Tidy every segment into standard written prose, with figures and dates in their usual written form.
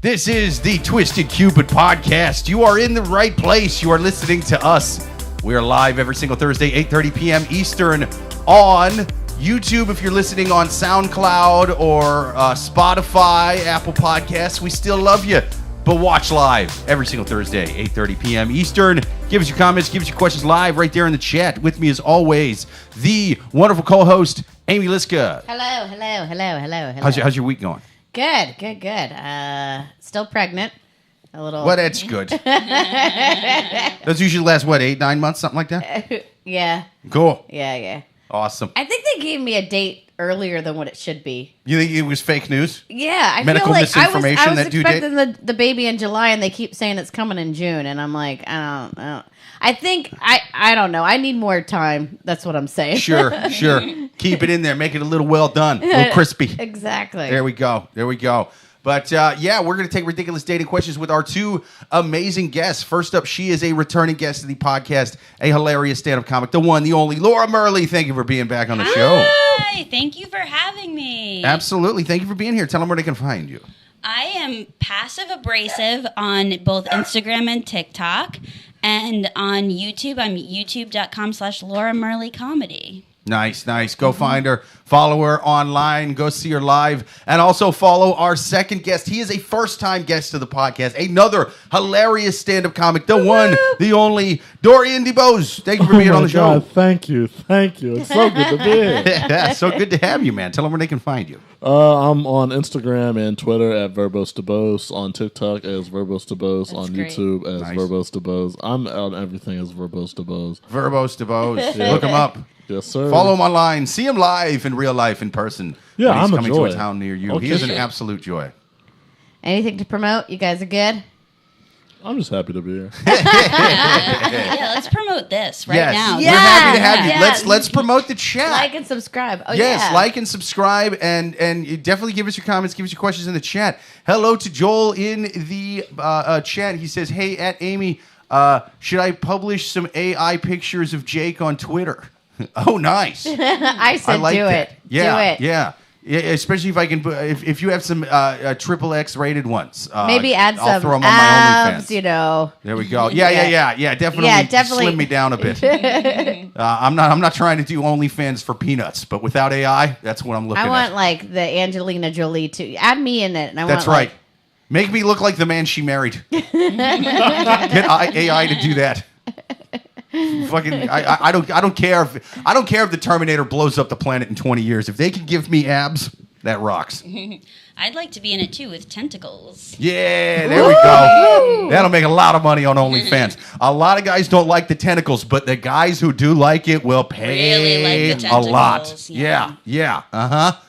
This is the Twisted Cupid Podcast. You are in the right place. You are listening to us. We are live every single Thursday, 8:30 p.m. Eastern on YouTube. If you're listening on SoundCloud or Spotify, Apple Podcasts, we still love you. But watch live every single Thursday, 8:30 p.m. Eastern. Give us your comments, give us your questions live right there in the chat. With me as always, the wonderful co-host, Amy Liszka. Hello. How's your week going? Good. Still pregnant. A little. Well, that's good. Those usually last, 8-9 months, something like that? Yeah. Cool. Yeah. Awesome. I think they gave me a date earlier than what it should be. You think it was fake news? Yeah. Medical feel like misinformation I was that due date? expecting the baby in July, and they keep saying it's coming in June, and I'm like, I don't. I don't know. I need more time. That's what I'm saying. Sure. Keep it in there. Make it a little well done. A little crispy. Exactly. There we go. But, we're going to take ridiculous dating questions with our two amazing guests. First up, she is a returning guest to the podcast, a hilarious stand-up comic, the one, the only, Laura Merli. Thank you for being back on the show. Hi, thank you for having me. Absolutely. Thank you for being here. Tell them where they can find you. I am passive-abrasive on both Instagram and TikTok. And on YouTube, I'm youtube.com/Laura Merli Comedy. Nice. Go find her, follow her online, go see her live, and also follow our second guest. He is a first-time guest to the podcast, another hilarious stand-up comic, the one, the only, Dorian Debose. Thank you for being on the show. Thank you. It's so good to be here. So good to have you, man. Tell them where they can find you. I'm on Instagram and Twitter at Verbose Debose, on TikTok as Verbose Debose, on great. YouTube as Nice. Verbose Debose. I'm on everything as Verbose Debose. Verbose Debose. Look him up. Yes, sir. Follow him online. See him live in real life, in person. Yeah, when he's I'm a coming joy. to a town near you. Okay. He is an absolute joy. Anything to promote? You guys are good? I'm just happy to be here. Yeah, let's promote this right now. We're happy to have you. Yes. Let's promote the chat. Like and subscribe. Oh, Yes, yeah. like and subscribe, and you definitely give us your comments, give us your questions in the chat. Hello to Joel in the chat. He says, "Hey, at Amy, should I publish some AI pictures of Jake on Twitter?" Oh, nice. I said like do that. it. Yeah, Do it. Yeah, especially if I can, if you have some XXX rated ones. Maybe add I'll some throw them abs, on my OnlyFans. you know. There we go. Yeah. Definitely slim me down a bit. I'm not trying to do OnlyFans for peanuts, but without AI, that's what I'm looking I at. want like the Angelina Jolie too. Add me in it. And That's right. Make me look like the man she married. Get AI to do that. Fucking, I don't care if the Terminator blows up the planet in 20 years. If they can give me abs, that rocks. I'd like to be in it too with tentacles. Yeah, there we go. That'll make a lot of money on OnlyFans. A lot of guys don't like the tentacles, but the guys who do like it will pay Really like the a lot. tentacles, Yeah. I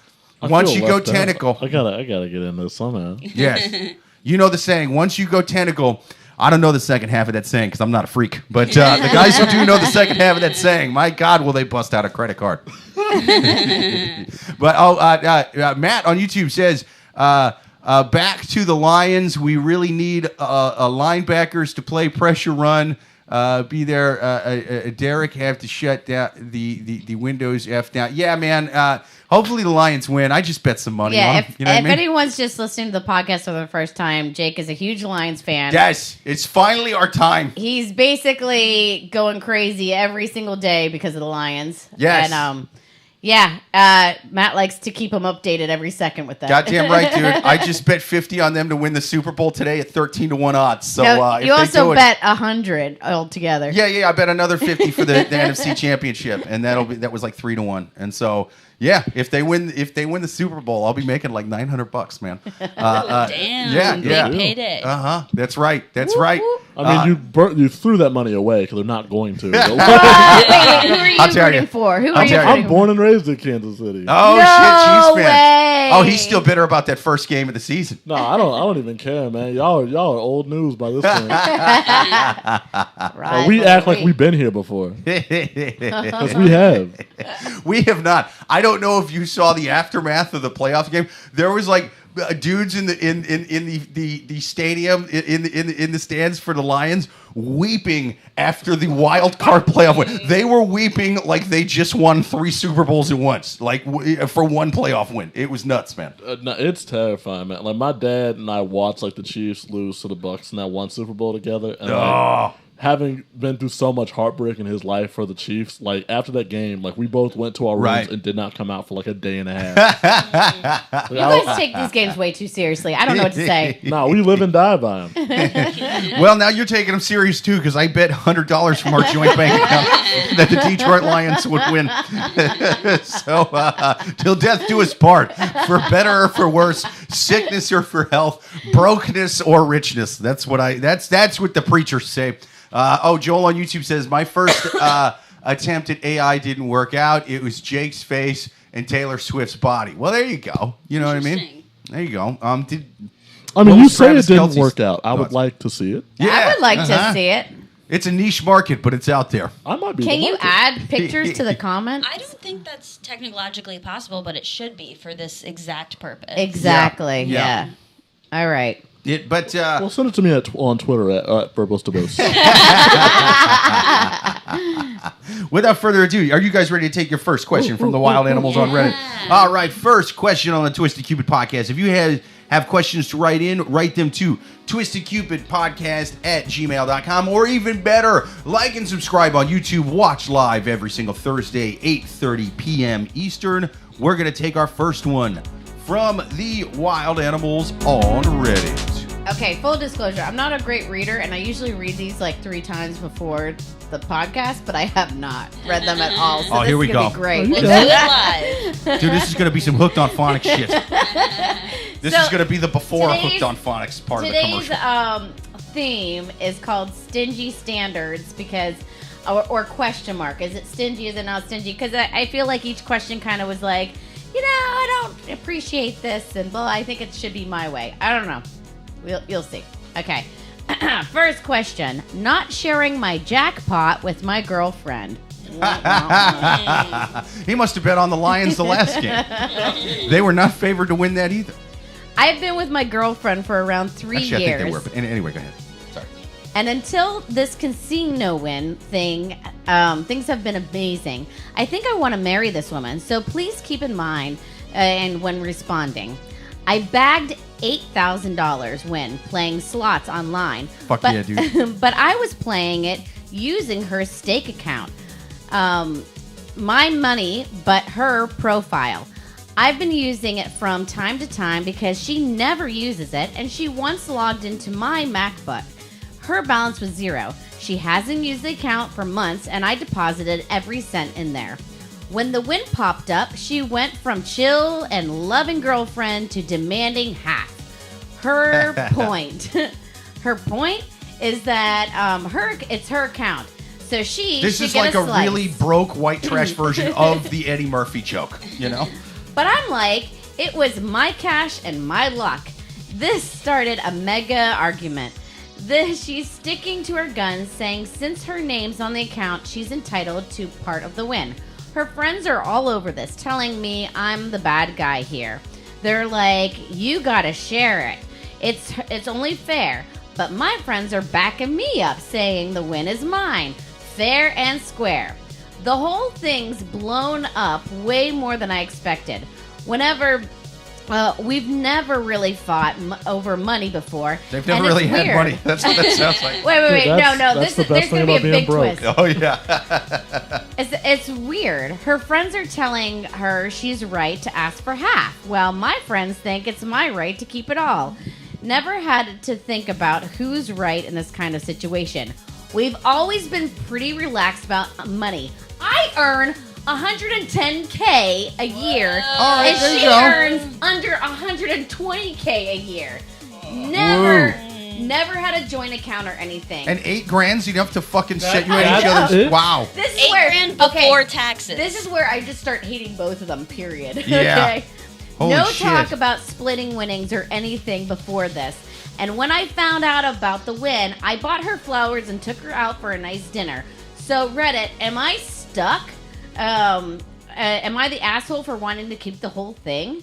Once feel you go left out. tentacle, I gotta get in this somehow. yes. You know the saying, once you go tentacle, I don't know the second half of that saying because I'm not a freak. But the guys who do know the second half of that saying, my God, will they bust out a credit card. But Matt on YouTube says, back to the Lions. We really need linebackers to play pressure run. Be there. Derek have to shut down the Windows F down. Yeah, man. Hopefully the Lions win. I just bet some money on them. If, You know what I if mean? anyone's just listening to the podcast for the first time, Jake is a huge Lions fan. Yes, it's finally our time. He's basically going crazy every single day because of the Lions. Yes. And Matt likes to keep him updated every second with that. Goddamn right, dude. I just bet 50 on them to win the Super Bowl today at 13-1 odds. So No, if you they also do it, bet 100 altogether. Yeah. I bet another 50 for the NFC Championship, and that was like 3-1. And so, yeah, if they win the Super Bowl, I'll be making like $900, man. Damn. Yeah. Big payday. That's right. Whoop. I mean, you threw that money away because they're not going to. Wait, who are you I'll tell you. rooting for? Who I'll are you tell you. rooting I'm born and raised in Kansas City. Oh No shit, Chiefs fan. way. Oh, he's still bitter about that first game of the season. No, I don't even care, man. Y'all are old news by this point. Right, we act like wait. we've been here before. Because we have. We have not. I don't know if you saw the aftermath of the playoff game. There was like dudes in the stadium in the stands for the Lions weeping after the wild card playoff win. They were weeping like they just won 3 Super Bowls at once, like for one playoff win. It was nuts, man. No, it's terrifying, man. Like my dad and I watched like the Chiefs lose to the Bucs in that one Super Bowl together, and like, having been through so much heartbreak in his life for the Chiefs, like after that game, like we both went to our rooms and did not come out for like a day and a half. You guys take these games way too seriously. I don't know what to say. No, we live and die by them. Well, now you're taking them serious too, because I bet $100 from our joint bank account that the Detroit Lions would win. So, till death do us part, for better or for worse, sickness or for health, brokenness or richness. That's what the preachers say. Joel on YouTube says, my first attempt at AI didn't work out. It was Jake's face and Taylor Swift's body. Well, there you go. You know what I mean? There you go. You say it didn't work out. I would like to see it. Yeah, I would like to see it. It's a niche market, but it's out there. I might be. Can you add pictures to the comments? I don't think that's technologically possible, but it should be for this exact purpose. Exactly. Yeah. All right. Well, send it to me on Twitter at Verbose Debose. Without further ado, are you guys ready to take your first question from the wild animals on Reddit? All right, first question on the Twisted Cupid podcast. If you have questions to write in, write them to twistedcupidpodcast@gmail.com, or even better, like and subscribe on YouTube. Watch live every single Thursday, 8:30 p.m. Eastern. We're going to take our first one from the wild animals on Reddit. Okay, full disclosure, I'm not a great reader, and I usually read these like 3 times before the podcast, but I have not read them at all. So here we go. Be great. We'll do it live. Dude, this is going to be some Hooked on Phonics shit. This is going to be the before Hooked on Phonics part of the commercial. Today's theme is called Stingy Standards because, or question mark. Is it stingy? Is it not stingy? Because I feel like each question kind of was like, I don't appreciate this, and I think it should be my way. I don't know. You'll see. Okay. First question. Not sharing my jackpot with my girlfriend. He must have bet on the Lions the last game. They were not favored to win that either. I've been with my girlfriend for around 3 years. I think they were. But anyway, go ahead. Sorry. And until this casino win thing, things have been amazing. I think I want to marry this woman, so please keep in mind and when responding. I bagged $8,000 when playing slots online. Yeah, dude. But I was playing it using her stake account. My money, but her profile. I've been using it from time to time because she never uses it, and she once logged into my MacBook. Her balance was 0. She hasn't used the account for months, and I deposited every cent in there. When the win popped up, she went from chill and loving girlfriend to demanding half. Her point. Her point is that it's her account. So this is like a really broke white trash version of the Eddie Murphy joke, But I'm like, it was my cash and my luck. This started a mega argument. She's sticking to her guns, saying since her name's on the account, she's entitled to part of the win. Her friends are all over this, telling me I'm the bad guy here. They're like, you gotta share it. It's only fair. But my friends are backing me up, saying the win is mine. Fair and square. The whole thing's blown up way more than I expected. We've never really fought over money before. They've never really had money. That's what that sounds like. Wait. No. There's going to be a big twist. Oh, yeah. It's weird. Her friends are telling her she's right to ask for half. Well, my friends think it's my right to keep it all. Never had to think about who's right in this kind of situation. We've always been pretty relaxed about money. I earn $110K a year, and she earns under $120K a year. Never had a joint account or anything. And $8,000's enough to fucking set you at each other's. Wow. This is $8,000 before taxes. This is where I just start hating both of them. Period. Yeah. Okay? Holy no shit. talk about splitting winnings or anything before this. And when I found out about the win, I bought her flowers and took her out for a nice dinner. So Reddit, am I stuck? Am I the asshole for wanting to keep the whole thing?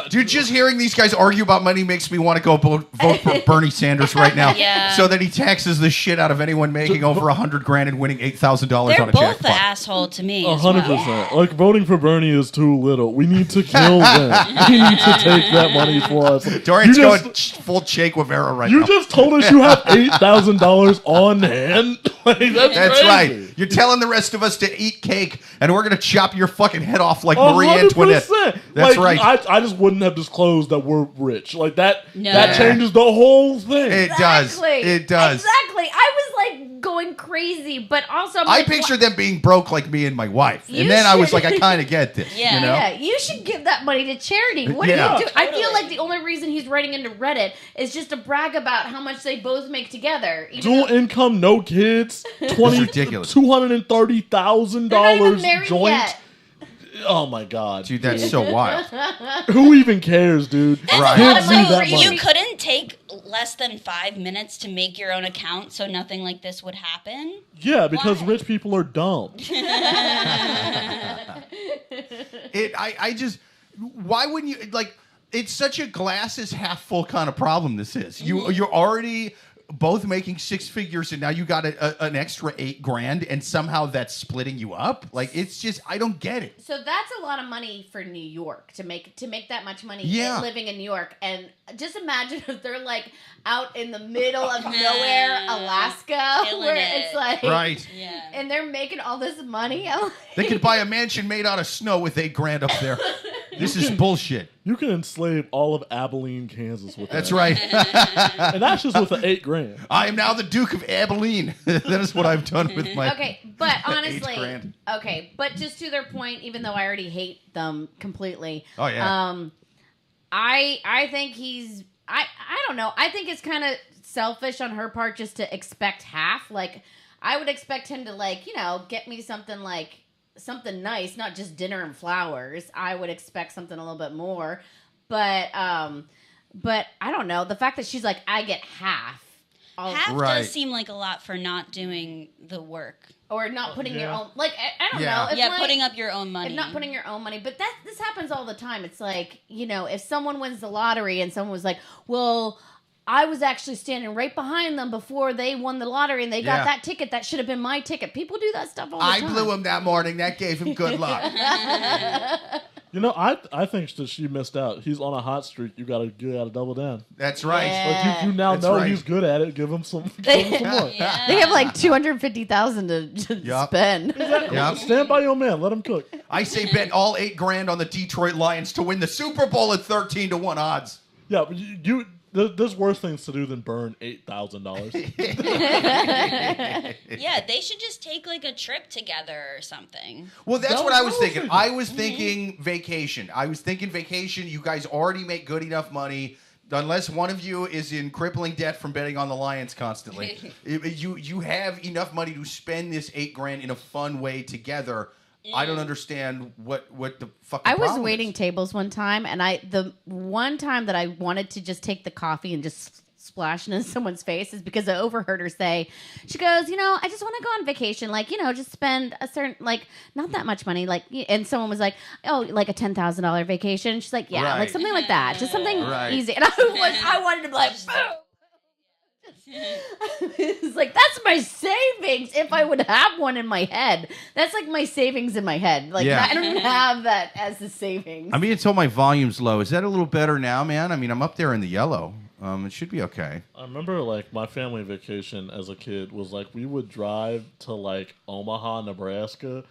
Dude, just hearing these guys argue about money makes me want to go vote for Bernie Sanders right now. Yeah. So that he taxes the shit out of anyone making over $100,000 and winning $8,000 They're on a both jackpot. the asshole to me. as well. 100%. Like, voting for Bernie is too little. We need to kill them. We need to take that money for us. Dorian's You going just- full Che Guevara right You now. just told us you have $8,000 on hand. Like, That's crazy. right. You're telling the rest of us to eat cake, and we're going to chop your fucking head off like Marie 100%. Antoinette. That's Like, right. I just wouldn't have disclosed that we're rich. Like that. No. That changes the whole thing. It does. Exactly. It does. Exactly. I was like going crazy, but also I'm I like, picture them being broke like me and my wife. You And then I was should- like, I kind of get this. Yeah. You know? Yeah, you should give that money to charity. What Yeah. are you doing? I Totally. feel like the only reason he's writing into Reddit is just to brag about how much they both make together. Even Dual though income, no kids, ridiculous. $230,000 they're not even married joint. yet. Oh my god, Dude, that's so wild. who even cares, dude? That's Right. a lot of Gives you money. that You money. couldn't take less than 5 minutes to make your own account so nothing like this would happen. Yeah, because Why? rich people are dumb. I just, why wouldn't you, like, it's such a glass is half full kind of problem this is. You're already both making six figures and now you got an extra $8,000 and somehow that's splitting you up. Like, it's just, I don't get it. So that's a lot of money for New York to make that much money living in New York. And just imagine if they're like out in the middle of nowhere, Alaska, Killing where it. it's like Right. Yeah. and they're making all this money. I'm like, They could buy a mansion made out of snow with $8,000 up there. This is bullshit. You can enslave all of Abilene, Kansas with That's that. right. And that's just with the $8,000. I am now the Duke of Abilene. That is what I've done with my. Okay, but honestly, $8,000. okay, but just to their point, even though I already hate them completely. Oh, yeah. I think he's I don't know. I think it's kind of selfish on her part just to expect half. Like I would expect him to get me something nice, not just dinner and flowers. I would expect something a little bit more. But I don't know. The fact that she's like, I get half. Half Right. does seem like a lot for not doing the work. Or not putting your Yeah. own, I don't Yeah. know. If Yeah, like- putting up your own money. If not putting your own money, but this happens all the time. It's like, if someone wins the lottery and someone was like, well, I was actually standing right behind them before they won the lottery and they got Yeah. that ticket. That should have been my ticket. People do that stuff all the I time. blew him that morning. That gave him good luck. You know, I think that she missed out. He's on a hot streak. You gotta double down. That's right. Yeah. Like you now That's know right. he's good at it. Give him some more. Yeah. They have like $250,000 to Yup. spend. Yep. Stand by your man. Let him cook. I say bet all $8,000 on the Detroit Lions to win the Super Bowl at 13-1 odds. Yeah, but there's worse things to do than burn $8,000. Yeah, they should just take like a trip together or something. Well, that's That what was I was what I was thinking. I was thinking vacation. I was thinking vacation. You guys already make good enough money. Unless one of you is in crippling debt from betting on the Lions constantly, you have enough money to spend this $8,000 in a fun way together. I don't understand what the fucking I was problem waiting is. tables one time, and the one time that I wanted to just take the coffee and just splash it in someone's face is because I overheard her say, she goes, I just want to go on vacation, just spend a certain, not that much money, and someone was like, oh, like a $10,000 vacation. She's like, yeah, Right. like something like that, just something Right. easy. And I wanted to be like, boom. It's like, that's my savings if I would have one in my head. That's like my savings in my head. Like, Yeah. I don't have that as the savings. I mean, until my volume's low. Is that a little better now, man? I mean, I'm up there in the yellow. It should be okay. I remember my family vacation as a kid was we would drive to Omaha, Nebraska,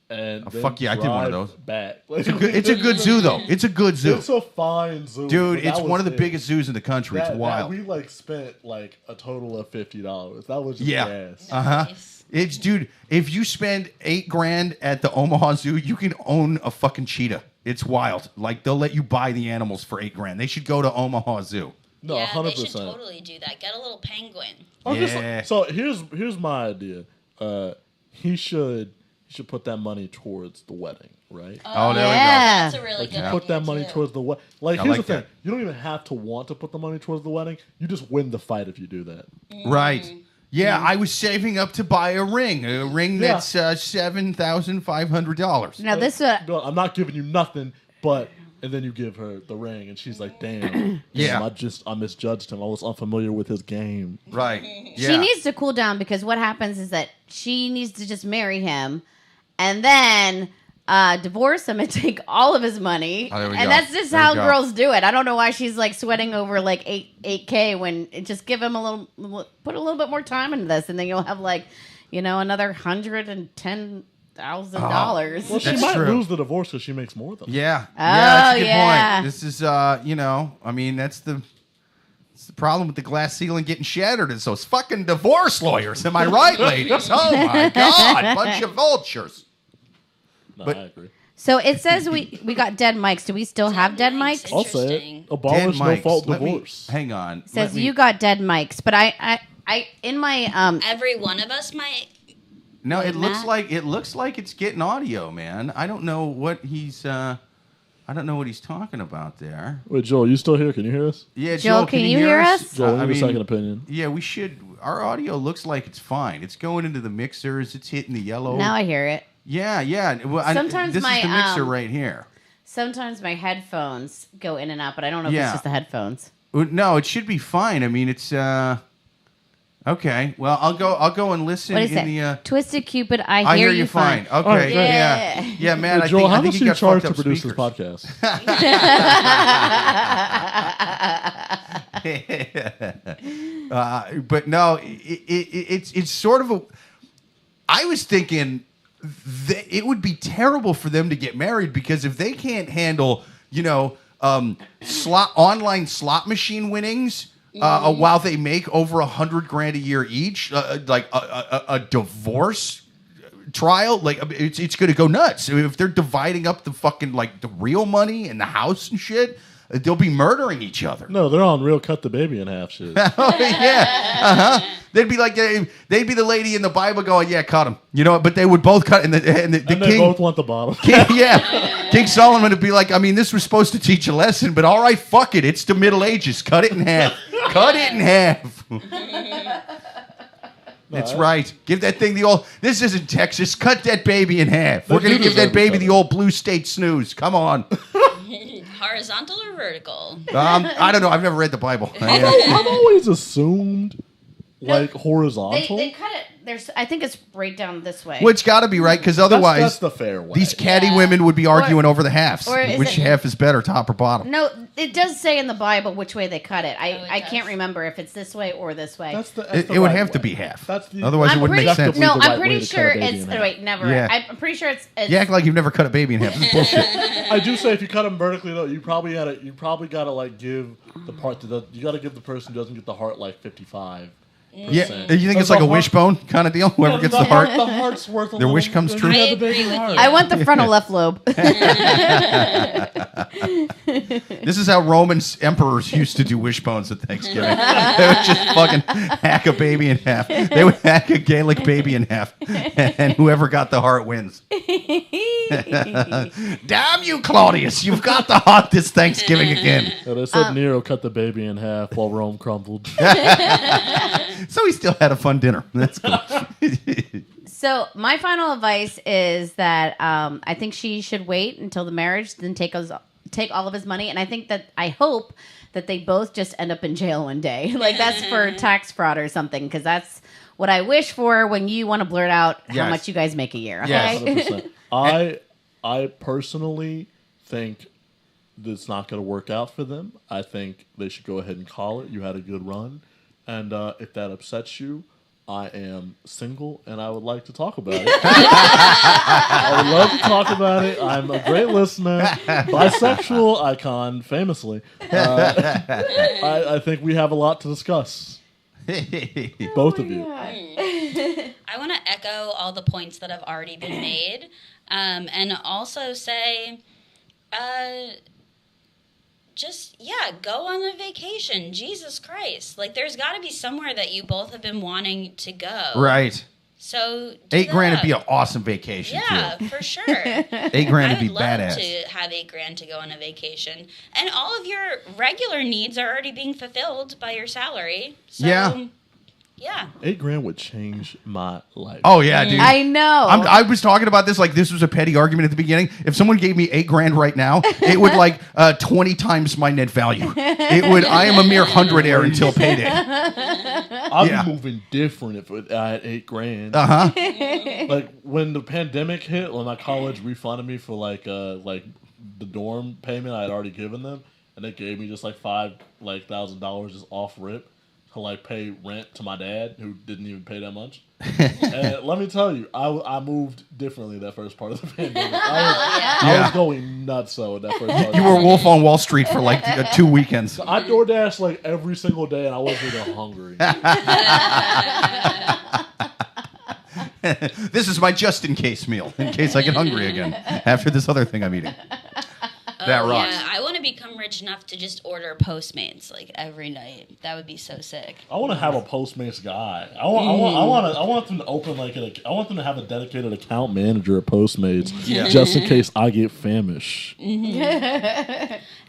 and then fuck yeah, I did one of drive those. Back. It's a good zoo, though. It's a good zoo. It's a fine zoo, Dude, but that it's was one of the it. biggest zoos in the country. It's wild. We spent a total of $50. That was just Yeah. gas. Uh-huh. Nice. It's, dude, if you spend $8,000 at the Omaha Zoo, you can own a fucking cheetah. It's wild. They'll let you buy the animals for $8,000. They should go to Omaha Zoo. No, yeah, 100%. they should totally do that. Get a little penguin. Yeah. So here's my idea. He should put that money towards the wedding, right? Oh, there yeah. That's a really good idea. Put that money too. towards the wedding. I Here's like the thing. that. You don't even have to want to put the money towards the wedding. You just win the fight if you do that. we go. Right. Yeah, I was saving up to buy a ring Yeah. that's $7,500. Now this No, I'm not giving you nothing, but And then you give her the ring, and she's like, "Damn, Yeah. I misjudged him. I was unfamiliar with his game." Right. Yeah. She needs to cool down because what happens is that she needs to just marry him and then divorce him and take all of his money. Oh, there we and go. that's just There how we go. girls do it. I don't know why she's like sweating over like 8K when just give him put a little bit more time into this and then you'll have like, another $110,000. Well, she That's might true. lose the divorce because she makes more than him. Yeah. That's a good yeah. point. This is, that's the problem with the glass ceiling getting shattered is those fucking divorce lawyers. Am I right, ladies? Oh, my God. Bunch of vultures. No, But- I agree. So it says we got dead mics. Do we still have dead mics? I'll say Interesting. it. Abolish Dead no mics. fault Let me- divorce. hang on. It says Let me- you got dead mics, but I in my Every one of us might. No, it looks Matt? like it's getting audio, man. I don't know what he's talking about there. Wait, Joel, you still here? Can you hear us? Yeah, Joel, can you hear us? Joel, I give a mean, second opinion. yeah, we should. Our audio looks like it's fine. It's going into the mixers. It's hitting the yellow. now I hear it. Yeah. Well, Sometimes this my, is the mixer right here. Sometimes my headphones go in and out, but I don't know if Yeah. it's just the headphones. No, it should be fine. I mean, it's okay. Well, I'll go and listen What is in it? the. Twisted Cupid, I hear you fine. Okay, All right, yeah, great. yeah, man. Hey, I Joel, think how I think much you are you got charged fucked to up produce this speakers. podcast? But no, it's sort of a. I was thinking it would be terrible for them to get married because if they can't handle, online slot machine winnings. While they make over $100,000 a year each, like a divorce trial, like it's going to go nuts. If they're dividing up the fucking like the real money and the house and shit, they'll be murdering each other. No, they're on real cut the baby in half shit. Oh, yeah, They'd be like they'd be the lady in the Bible going, "Yeah, cut him," but they would both cut, and the And they king, both want the bottom. King Solomon would be like, "I mean, this was supposed to teach a lesson, but all right, fuck it, it's the Middle Ages, cut it in half, cut it in half." That's right. Give that thing the old. This isn't Texas. Cut that baby in half. We're gonna do give that deserve baby each the other. old blue state snooze. Come on. Horizontal or vertical? I don't know. I've never read the Bible. I've always assumed like horizontal. They cut it. I think it's right down this way. Well, it's got to be right because that's otherwise, the fair way. these catty Yeah. women would be arguing over the halves. or is Which it- half is better, top or bottom? No, it does say in the Bible which way they cut it. it I does. can't remember if it's this way or this way. That's the It would have to be half. That's the Otherwise, it I'm wouldn't pretty make sense. Objectively No, the I'm right way pretty to cut a sure baby it's. in half. Wait, never. Yeah. I'm pretty sure it's. You act like you've never cut a baby in half. This is bullshit. I do say if you cut them vertically though, you probably gotta like give the part you gotta give the person who doesn't get the heart like 55. Yeah, you think it's like a wishbone kind of deal? Whoever gets the heart. The heart's worth a Their little, wish comes true. I Yeah, the agree baby with heart. you. I want the frontal left lobe. This is how Roman emperors used to do wishbones at Thanksgiving. They would just fucking hack a baby in half. They would hack a Gaelic baby in half, and whoever got the heart wins. Damn you, Claudius! You've got the heart this Thanksgiving again. Yeah, they said Nero cut the baby in half while Rome crumbled. So he still had a fun dinner. That's cool. So my final advice is that I think she should wait until the marriage, then take all of his money, and I hope that they both just end up in jail one day. Like that's for tax fraud or something, because that's what I wish for when you want to blurt out how Yes. much you guys make a year. Yes. Okay. 100%. I personally think it's not going to work out for them. I think they should go ahead and call it. You had a good run. And if that upsets you, I am single and I would like to talk about it. I would love to talk about it. I'm a great listener. Bisexual icon, famously. I think we have a lot to discuss. Both of you. I want to echo all the points that have already been made, and also say, go on a vacation. Jesus Christ. Like, there's got to be somewhere that you both have been wanting to go. Right. So, do $8,000 would that. be an awesome vacation, Yeah, too. for sure. $8,000 I would be would love badass. to have $8,000 to go on a vacation. And all of your regular needs are already being fulfilled by your salary. So, Yeah. Yeah. $8,000 would change my life. Oh yeah, dude. I know. I was talking about this like this was a petty argument at the beginning. If someone gave me $8,000 right now, it would 20 times my net value. It would. I am a mere hundredaire until payday. I'd be moving different if I had $8,000. Like when the pandemic hit, when my college refunded me for like the dorm payment I had already given them, and they gave me just like $5,000 just off rip to pay rent to my dad, who didn't even pay that much. And let me tell you, I moved differently that first part of the pandemic. I was going nuts though in that first part. You were Wolf on Wall Street for 2 weekends. I DoorDash every single day, and I wasn't even hungry. This is my just in case meal, in case I get hungry again after this other thing I'm eating. That rocks. Yeah, I want to become rich enough to just order Postmates every night. That would be so sick. I want to have a Postmates guy. I want them to open I want them to have a dedicated account manager at Postmates, just in case I get famished.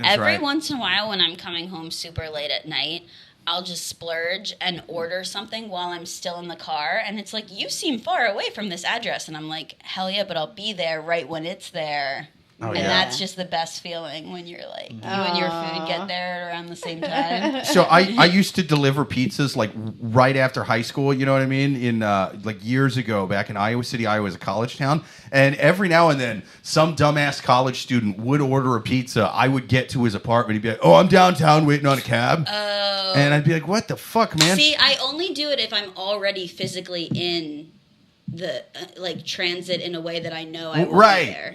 Every once in a while, when I'm coming home super late at night, I'll just splurge and order something while I'm still in the car. And it's you seem far away from this address. And I'm like, hell yeah, but I'll be there right when it's there. Oh, and that's just the best feeling when you're you and your food get there around the same time. So I used to deliver pizzas right after high school, you know what I mean? In years ago, back in Iowa City, Iowa is a college town. And every now and then, some dumbass college student would order a pizza. I would get to his apartment. He'd be like, oh, I'm downtown waiting on a cab. Oh. And I'd be like, what the fuck, man? See, I only do it if I'm already physically in the transit in a way that I know I will be there.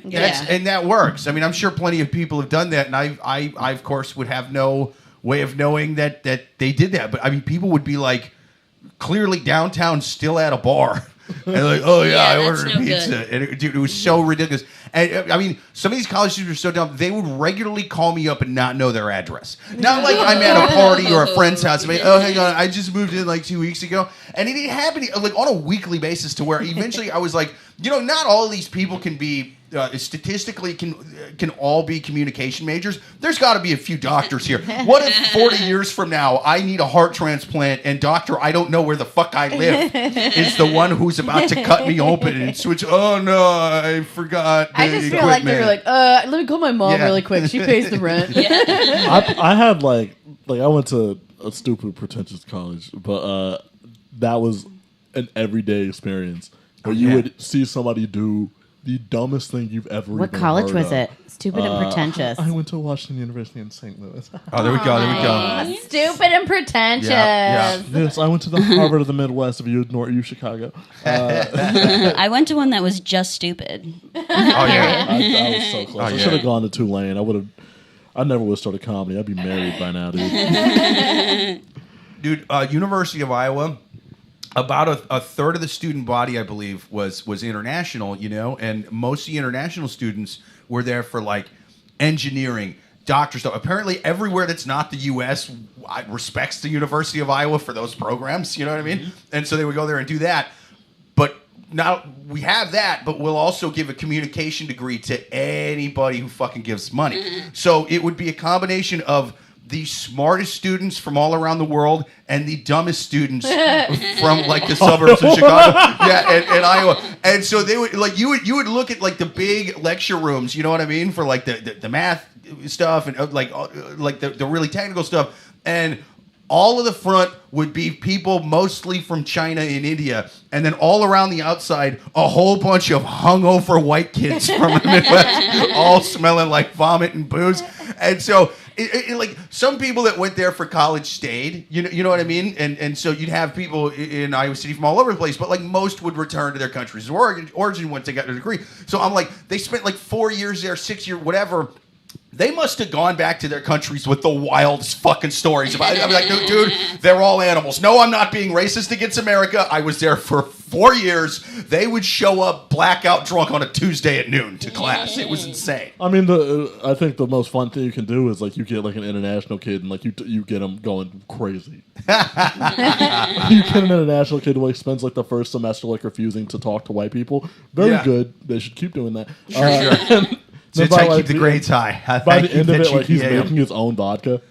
And that works. I mean, I'm sure plenty of people have done that, and I of course would have no way of knowing that they did that. But I mean, people would be clearly downtown, still at a bar. And oh yeah, I ordered a pizza, and it was so ridiculous. And I mean, some of these college students are so dumb; they would regularly call me up and not know their address. Not like I'm at a party or a friend's house. I mean, oh, hang on, I just moved in 2 weeks ago, and it happened on a weekly basis to where eventually I was not all of these people can be. Statistically can all be communication majors. There's got to be a few doctors here. What if 40 years from now I need a heart transplant and doctor I don't know where the fuck I live is the one who's about to cut me open and switch? Oh no, I forgot. I just feel like they're let me call my mom really quick. She pays the rent. I had I went to a stupid pretentious college, but that was an everyday experience where you would see somebody do the dumbest thing you've ever What college was it? Stupid and pretentious. I went to Washington University in St. Louis. Oh, there we go. Stupid and pretentious. Yeah. Yes, I went to the Harvard of the Midwest if you ignore you, Chicago. I went to one that was just stupid. Oh, yeah. I was so close. I should have gone to Tulane. I never would have started comedy. I'd be married by now, dude. Dude, University of Iowa, about a third of the student body, I believe, was international, and most of the international students were there for engineering, doctor stuff. Apparently, everywhere that's not the U.S. respects the University of Iowa for those programs, you know what I mean? Mm-hmm. And so they would go there and do that. But now we have that, but we'll also give a communication degree to anybody who fucking gives money. Mm-hmm. So it would be a combination of the smartest students from all around the world and the dumbest students from the suburbs of Chicago, and Iowa. And so they would you would look at the big lecture rooms, you know what I mean, for the math stuff and the really technical stuff, and all of the front would be people mostly from China and India, and then all around the outside, a whole bunch of hungover white kids from the Midwest, all smelling like vomit and booze. And so, some people that went there for college stayed, you know what I mean? And so you'd have people in Iowa City from all over the place, but most would return to their countries of origin once they got their degree. So I'm they spent 4 years there, 6 years, whatever. They must have gone back to their countries with the wildest fucking stories about it. I'm like, dude, they're all animals. No, I'm not being racist against America. I was there for 4 years. They would show up blackout drunk on a Tuesday at noon to class. It was insane. I mean, I think the most fun thing you can do is you get an international kid and you get them going crazy. You get an international kid who spends the first semester refusing to talk to white people. Very good. They should keep doing that. Sure. To try to keep the grades high. By the end of it, like he's making his own vodka.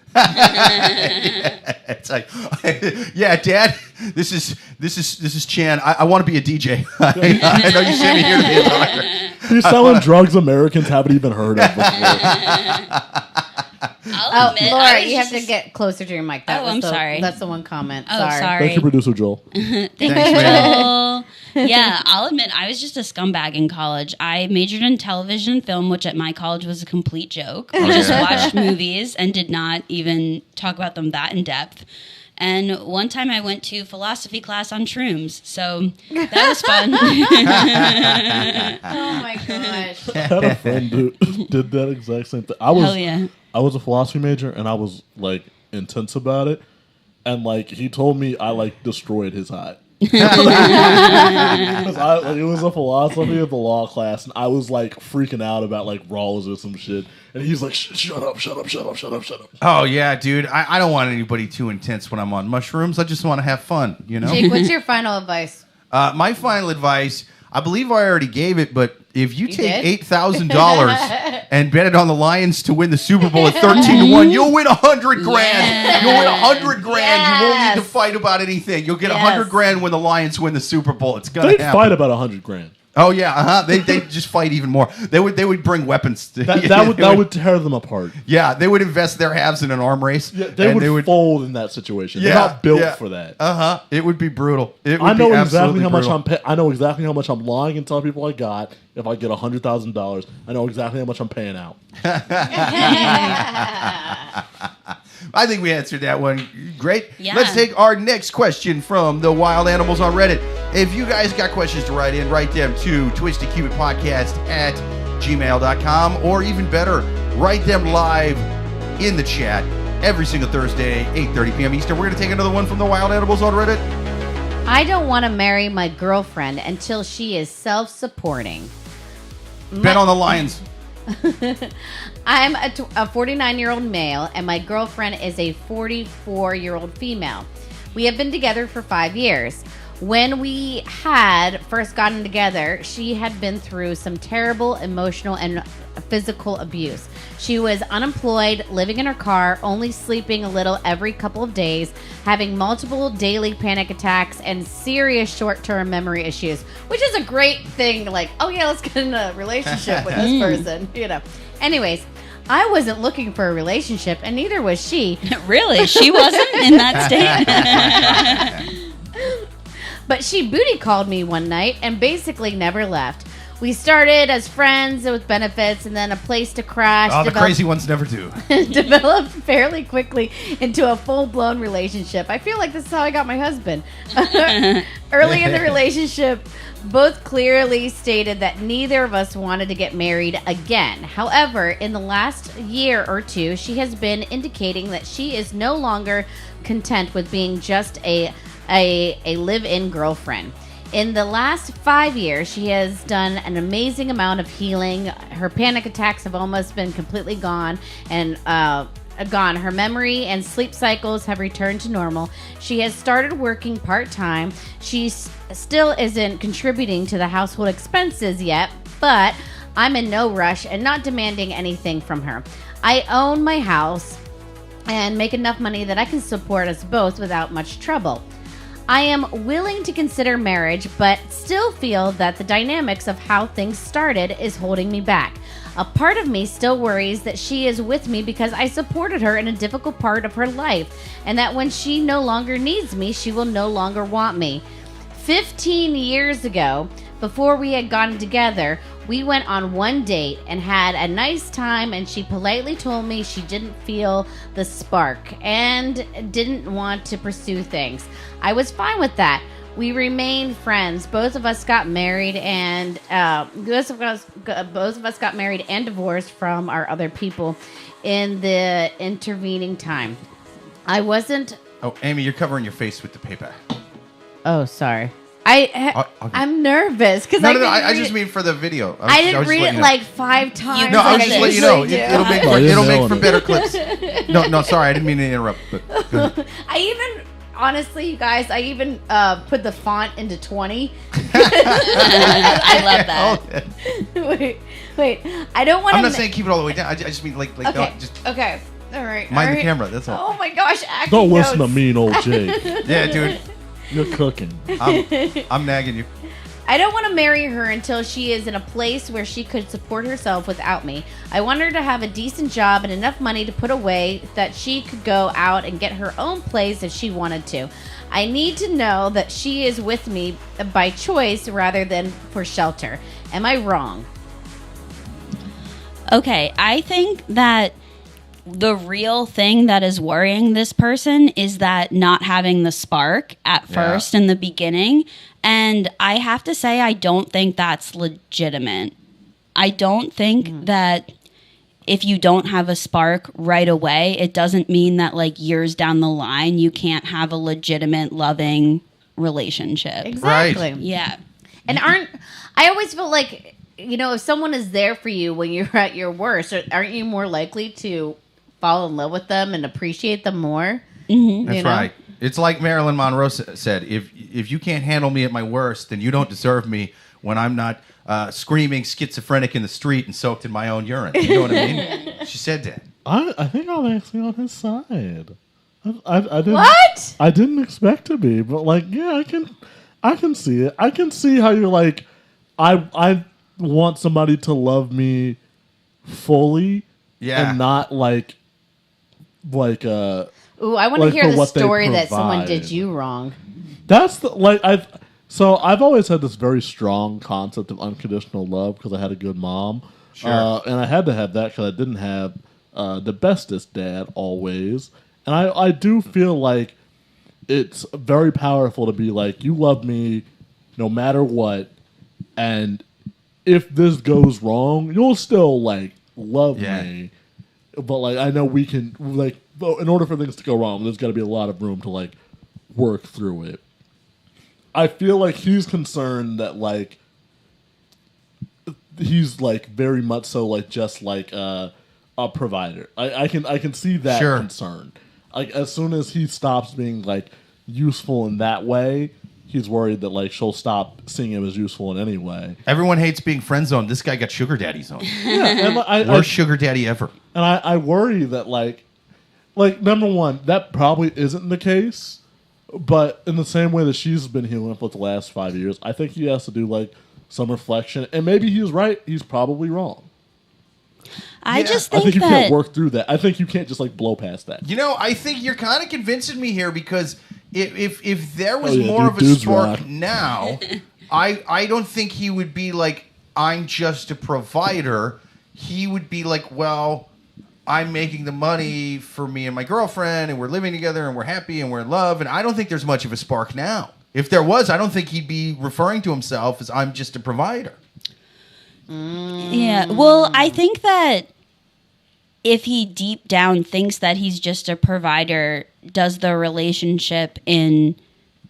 It's like, yeah, Dad, this is Chan. I want to be a DJ. I know you sent me here to be a doctor. He's selling drugs Americans haven't even heard of before. I'll admit, Laura, you have to get closer to your mic. I'm sorry. That's the one comment. Oh, sorry. Thank you, producer Joel. Thanks, Joel. Yeah, I'll admit, I was just a scumbag in college. I majored in television and film, which at my college was a complete joke. We just watched movies and did not even talk about them that in depth. And one time I went to philosophy class on shrooms. So that was fun. Oh my gosh. I had a friend who did that exact same thing. Hell yeah. I was a philosophy major and I was like intense about it. And like he told me I like destroyed his high. Because it was a philosophy of the law class and I was like freaking out about like Rawls or some shit. And he's like, shut up. Oh, yeah, dude. I don't want anybody too intense when I'm on mushrooms. I just want to have fun, you know? Jake, what's your final advice? My final advice, I believe I already gave it, but if you take did? $8,000 and bet it on the Lions to win the Super Bowl at 13-1, you'll win $100 grand. Yeah. You'll win $100 grand. Yes. You won't need to fight about anything. You'll get $100 grand when the Lions win the Super Bowl. It's gonna They'd happen. fight about $100 grand. Oh yeah, They just fight even more. They would bring weapons. That would tear them apart. Yeah, they would invest their halves in an arm race. Yeah, they would fold in that situation. Yeah, They're not built for that. It would be brutal. I know exactly how much I know exactly how much I'm lying and tell people I got. If I get $100,000, I know exactly how much I'm paying out. I think we answered that one. Great. Yeah. Let's take our next question from the wild animals on Reddit. If you guys got questions to write them to twistedcupidpodcast@gmail.com, or even better, write them live in the chat every single Thursday, 8:30 p.m. Eastern. We're going to take another one from the wild animals on Reddit. I don't want to marry my girlfriend until she is self-supporting. Bet on the Lions. I'm a 49-year-old male, and my girlfriend is a 44-year-old female. We have been together for 5 years. When we had first gotten together, she had been through some terrible emotional and physical abuse. She was unemployed, living in her car, only sleeping a little every couple of days, having multiple daily panic attacks, and serious short-term memory issues, which is a great thing. Like, oh yeah, let's get in a relationship with this person, you know. Anyways, I wasn't looking for a relationship, and neither was she. Really? She wasn't in that state? But she booty called me one night and basically never left. We started as friends with benefits and then a place to crash. Oh, the crazy ones never do. Developed fairly quickly into a full-blown relationship. I feel like this is how I got my husband. Early in the relationship, both clearly stated that neither of us wanted to get married again. However, in the last year or two, she has been indicating that she is no longer content with being just a live-in girlfriend. In the last 5 years, she has done an amazing amount of healing. Her panic attacks have almost been completely gone, and her memory and sleep cycles have returned to normal. She has started working part-time. She still isn't contributing to the household expenses yet, but I'm in no rush and not demanding anything from her. I own my house and make enough money that I can support us both without much trouble. I am willing to consider marriage, but still feel that the dynamics of how things started is holding me back. A part of me still worries that she is with me because I supported her in a difficult part of her life, and that when she no longer needs me, she will no longer want me. 15 years ago, before we had gotten together, we went on one date and had a nice time, and she politely told me she didn't feel the spark and didn't want to pursue things. I was fine with that. We remained friends. Both of us got married and divorced from our other people in the intervening time. I wasn't. Oh, Amy, you're covering your face with the paper. Oh, sorry. I'm nervous because I just mean for the video. I didn't read it like 5 times. No, I was just letting you know. It'll make for better clips. No, sorry, I didn't mean to interrupt. But honestly, you guys, I even put the font into 20. I love that. Wait. I don't want to. I'm not saying keep it all the way down. I just mean like Okay. don't just Okay. All right. mind all the right. camera. That's all. Oh my gosh. Acting Don't listen to notes. mean old Jake. Yeah, dude. You're cooking. I'm nagging you. I don't want to marry her until she is in a place where she could support herself without me. I want her to have a decent job and enough money to put away that she could go out and get her own place if she wanted to. I need to know that she is with me by choice rather than for shelter. Am I wrong? Okay, I think that the real thing that is worrying this person is that not having the spark at first in the beginning. And I have to say, I don't think that's legitimate. I don't think that if you don't have a spark right away, it doesn't mean that like years down the line, you can't have a legitimate, loving relationship. Exactly. Right. Yeah. And I always feel like, you know, if someone is there for you when you're at your worst, aren't you more likely to fall in love with them and appreciate them more? Mm-hmm. That's right. It's like Marilyn Monroe said, if you can't handle me at my worst, then you don't deserve me when I'm not screaming schizophrenic in the street and soaked in my own urine. You know what I mean? She said that. I think I'm actually on his side. I didn't, What? I didn't expect to be, but like, yeah, I can see it. I can see how you're like, I want somebody to love me fully, and not like Ooh, I want to like hear for the what they story that someone provide. did you wrong. That's the I've always had this very strong concept of unconditional love because I had a good mom, and I had to have that because I didn't have the bestest dad always, and I do feel like it's very powerful to be like, you love me no matter what, and if this goes wrong, you'll still like love me, but like I know we can like. But in order for things to go wrong, there's got to be a lot of room to like work through it. I feel like he's concerned that like he's like very much so like just like a provider. I can see that concern. Like as soon as he stops being like useful in that way, he's worried that like she'll stop seeing him as useful in any way. Everyone hates being friend zoned. This guy got sugar daddy zoned. Yeah, and Worst sugar daddy ever. And I worry that like number one, that probably isn't the case. But in the same way that she's been healing for the last 5 years, I think he has to do like some reflection. And maybe he's right. He's probably wrong. I just I think you that can't work through that. I think you can't just like blow past that. You know, I think you're kind of convincing me here because if there was yeah, more of a dudes spark rock. now, I don't think he would be like, I'm just a provider. He would be like, well, I'm making the money for me and my girlfriend, and we're living together, and we're happy, and we're in love. And I don't think there's much of a spark now. If there was, I don't think he'd be referring to himself as I'm just a provider. Yeah. Well, I think that if he deep down thinks that he's just a provider, does the relationship in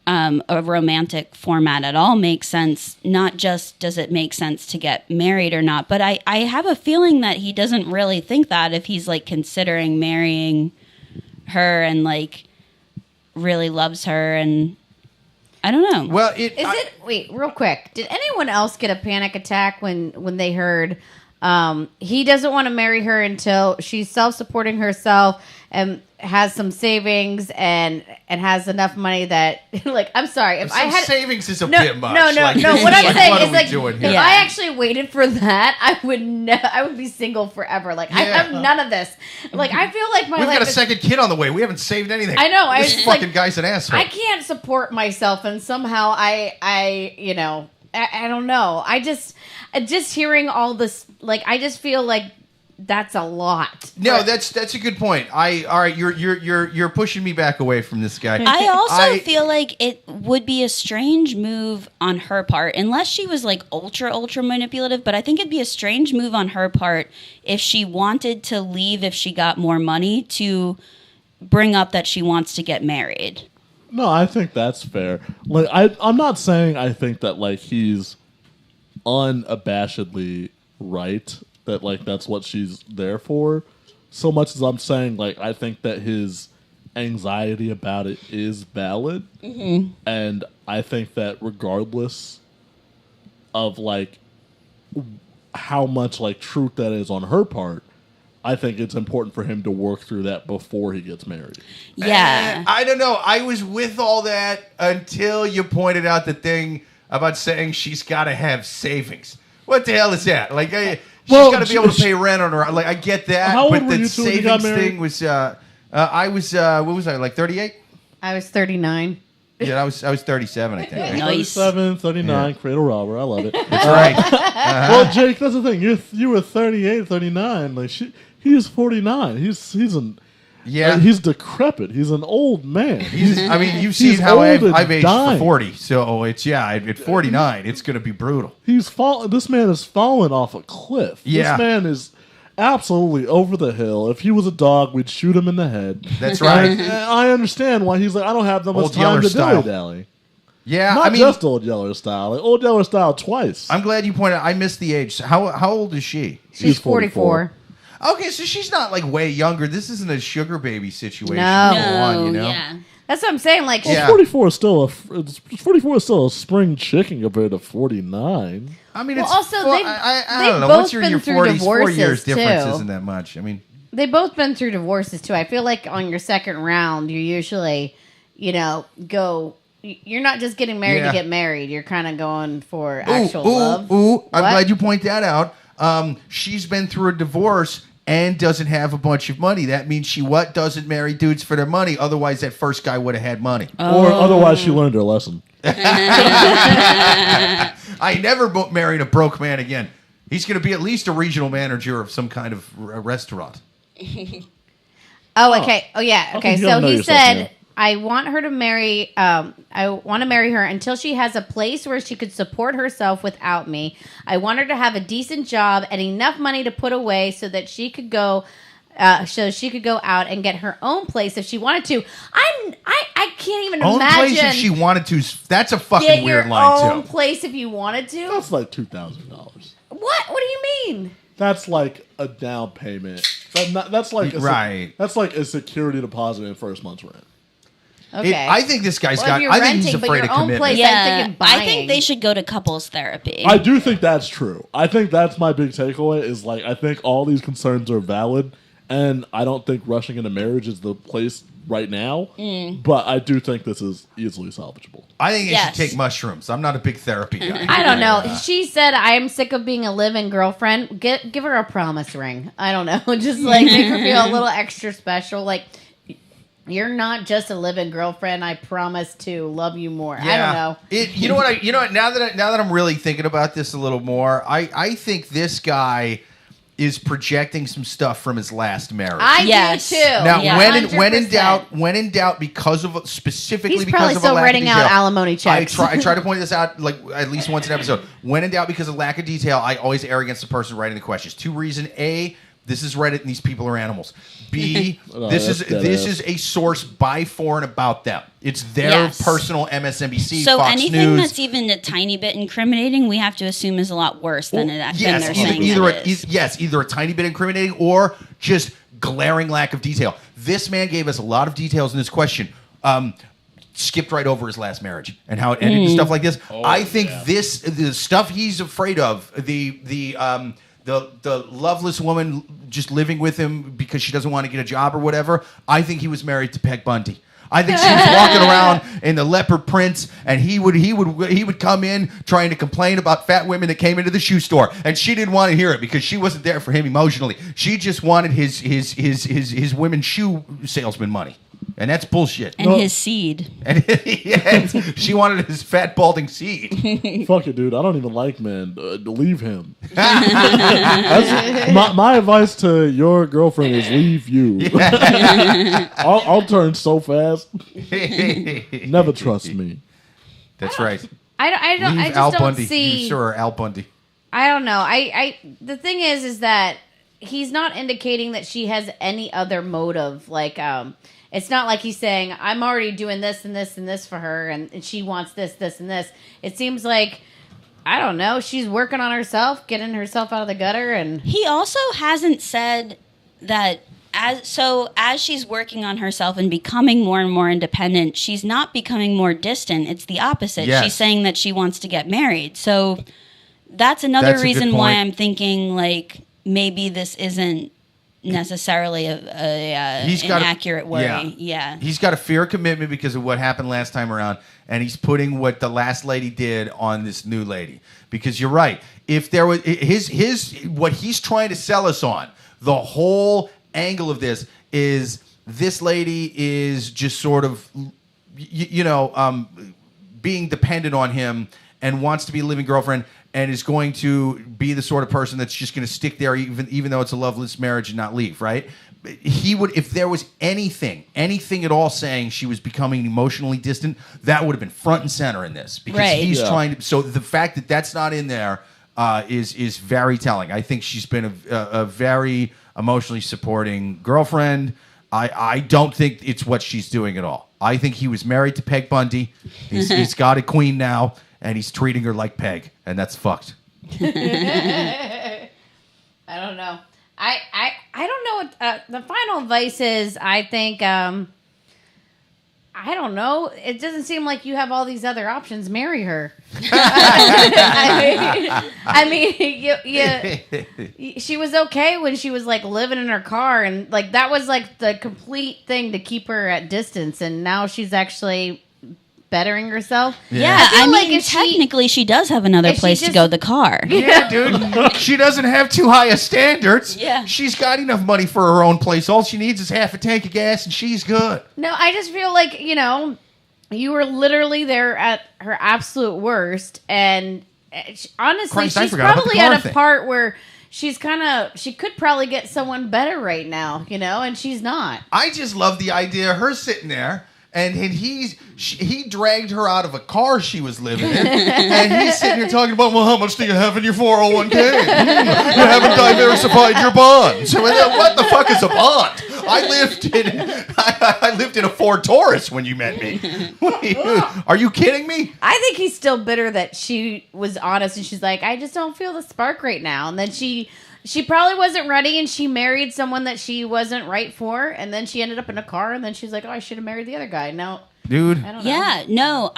a romantic format at all make sense? Not just does it make sense to get married or not, but I have a feeling that he doesn't really think that if he's like considering marrying her and like really loves her, and I don't know. Well, Wait, real quick. Did anyone else get a panic attack when they heard he doesn't want to marry her until she's self-supporting herself and has some savings and has enough money that like I'm sorry if some I had savings is a bit much. No. Like, What I'm saying what is are we like doing if here? I actually waited for that, I would be single forever. Like I have none of this. Like I feel like my We've life got a is, second kid on the way. We haven't saved anything. I know. This fucking guy's an asshole. I can't support myself, and somehow I don't know. I just hearing all this, like I just feel like that's a lot. No, that's a good point. All right, you're pushing me back away from this guy. I also feel like it would be a strange move on her part, unless she was like ultra manipulative, but I think it'd be a strange move on her part if she wanted to leave if she got more money to bring up that she wants to get married. No, I think that's fair. Like I'm not saying I think that like he's unabashedly right, that like that's what she's there for, so much as I'm saying like I think that his anxiety about it is valid. Mm-hmm. And I think that regardless of like how much like truth that is on her part, I think it's important for him to work through that before he gets married. Yeah. I don't know. I was with all that until you pointed out the thing about saying she's got to have savings. What the hell is that? Like, she's got to be able to pay rent on her. Like, I get that. How old but were the you two when you got savings married? thing was, I was, what was I, like 38? I was 39. Yeah, I was 37, I think. Nice. 37, 39, cradle robber. I love it. That's right. Well, Jake, that's the thing. You were 38, 39. Like he's 49. He's decrepit. He's an old man. I mean, you've seen how old and I've aged dying. for 40. So it's, at 49, it's going to be brutal. This man has fallen off a cliff. Yeah. This man is absolutely over the hill. If he was a dog, we'd shoot him in the head. That's right. And I understand why he's like, I don't have that much Old time Yeller to style. dilly-dally. Yeah, Not I mean, just Old Yeller style. Like Old Yeller style twice. I'm glad you pointed out. I missed the age. How old is she? She's 44. Okay, so she's not like way younger. This isn't a sugar baby situation. No. Come on, you know? Yeah. That's what I'm saying. Like, Yeah. 44 is still a spring chicken compared to 49. I mean, Well, it's also, I they've don't know. both Once you're in your been through 40s, 4 years divorces, difference too. isn't that much. I mean, they've both been through divorces too. I feel like on your second round, you usually, you're not just getting married Yeah. to get married. You're kind of going for actual love. I'm What? glad you point that out. She's been through a divorce and doesn't have a bunch of money. That means she doesn't marry dudes for their money. Otherwise, that first guy would have had money. Or otherwise she learned her lesson. I never married a broke man again. He's going to be at least a regional manager of some kind of restaurant. Oh, okay. Oh, yeah. Okay. you So gotta know he yourself, said, yeah. I want her to marry. I want to marry her until she has a place where she could support herself without me. I want her to have a decent job and enough money to put away so that she could go. So she could go out and get her own place if she wanted to. I can't even Own imagine. place if she wanted to. That's a fucking get weird your line, own too. place if you wanted to. That's like $2,000. What? What do you mean? That's like a down payment. That's like Right. That's like a security deposit in first month's rent. Okay. I think this guy's Well, got. if you're I think he's renting, but afraid your of own commitment. place- I'm Yeah. thinking I buying. think they should go to couples therapy. I do think that's true. I think that's my big takeaway is like I think all these concerns are valid and I don't think rushing into marriage is the place right now. But I do think this is easily salvageable. I think they Yes. should take mushrooms. I'm not a big therapy guy. I don't know. She said, "I am sick of being a live-in girlfriend. Give her a promise ring. I don't know, just like make her feel a little extra special. Like you're not just a live-in girlfriend. I promise to love you more. I don't know. You know what? Now that I'm really thinking about this a little more, I think this guy is projecting some stuff from his last marriage. Yes. do too. Now, Yeah. when in 100%. doubt, because of specifically He's because probably of still a lack writing of out detail, alimony checks. I try to point this out like at least once an episode. When in doubt, because of lack of detail, I always err against the person writing the questions. Two reasons: A, this is Reddit and these people are animals. B, this is a source by, for, and about them. It's their Yes. personal MSNBC, So Fox anything News. that's even a tiny bit incriminating, we have to assume is a lot worse than than they're saying it is. Either a tiny bit incriminating or just glaring lack of detail. This man gave us a lot of details in this question. Skipped right over his last marriage and how it ended and stuff like this. I think the stuff he's afraid of, the loveless woman just living with him because she doesn't want to get a job or whatever. I think he was married to Peg Bundy. I think she was walking around in the leopard prints, and he would come in trying to complain about fat women that came into the shoe store, and she didn't want to hear it because she wasn't there for him emotionally. She just wanted his women's shoe salesman money, and that's bullshit. And his seed. And she wanted his fat balding seed. Fuck it, dude. I don't even like men. Leave him. That's my advice to your girlfriend is leave you. I'll turn so fast. Never trust me. That's right. I don't. Leave I just Al don't Bundy. see. You sure are Al Bundy. I don't know. The thing is that he's not indicating that she has any other motive. Like, it's not like he's saying, I'm already doing this and this and this for her, and she wants this, this, and this. It seems like, I don't know, she's working on herself, getting herself out of the gutter, and He also hasn't said that as she's working on herself and becoming more and more independent, she's not becoming more distant. It's the opposite. Yes. She's saying that she wants to get married. So that's another That's a good reason why point. I'm thinking like maybe this isn't necessarily an accurate worry. Yeah. He's got a fear of commitment because of what happened last time around, and he's putting what the last lady did on this new lady. Because you're right. If there was his what he's trying to sell us on, the whole angle of this is this lady is just sort of being dependent on him and wants to be a living girlfriend and is going to be the sort of person that's just going to stick there even though it's a loveless marriage and not leave, right? He would, if there was anything at all saying she was becoming emotionally distant, that would have been front and center in this because he's trying to. So the fact that that's not in there is very telling. I think she's been a very emotionally supporting girlfriend. I don't think it's what she's doing at all. I think he was married to Peg Bundy. He's got a queen now, and he's treating her like Peg, and that's fucked. I don't know. I don't know what the final advice is. I think I don't know. It doesn't seem like you have all these other options. Marry her. I mean, she was okay when she was like living in her car, and like that was like the complete thing to keep her at distance. And now she's actually bettering herself. Yeah, I mean, like technically she does have another place to go, the car. Yeah, dude. She doesn't have too high a standards. Yeah. She's got enough money for her own place. All she needs is half a tank of gas and she's good. No, I just feel like, you were literally there at her absolute worst. And honestly, Christ, I she's forgot about the probably car at a thing. part where she could probably get someone better right now, and she's not. I just love the idea of her sitting there. And he dragged her out of a car she was living in, and he's sitting here talking about, well, how much do you have in your 401k? You haven't diversified your bonds. What the fuck is a bond? I lived in a Ford Taurus when you met me. Are you kidding me? I think he's still bitter that she was honest, and she's like, I just don't feel the spark right now. And then she probably wasn't ready, and she married someone that she wasn't right for, and then she ended up in a car, and then she's like, oh, I should have married the other guy. No. Dude. I don't know. Yeah, no,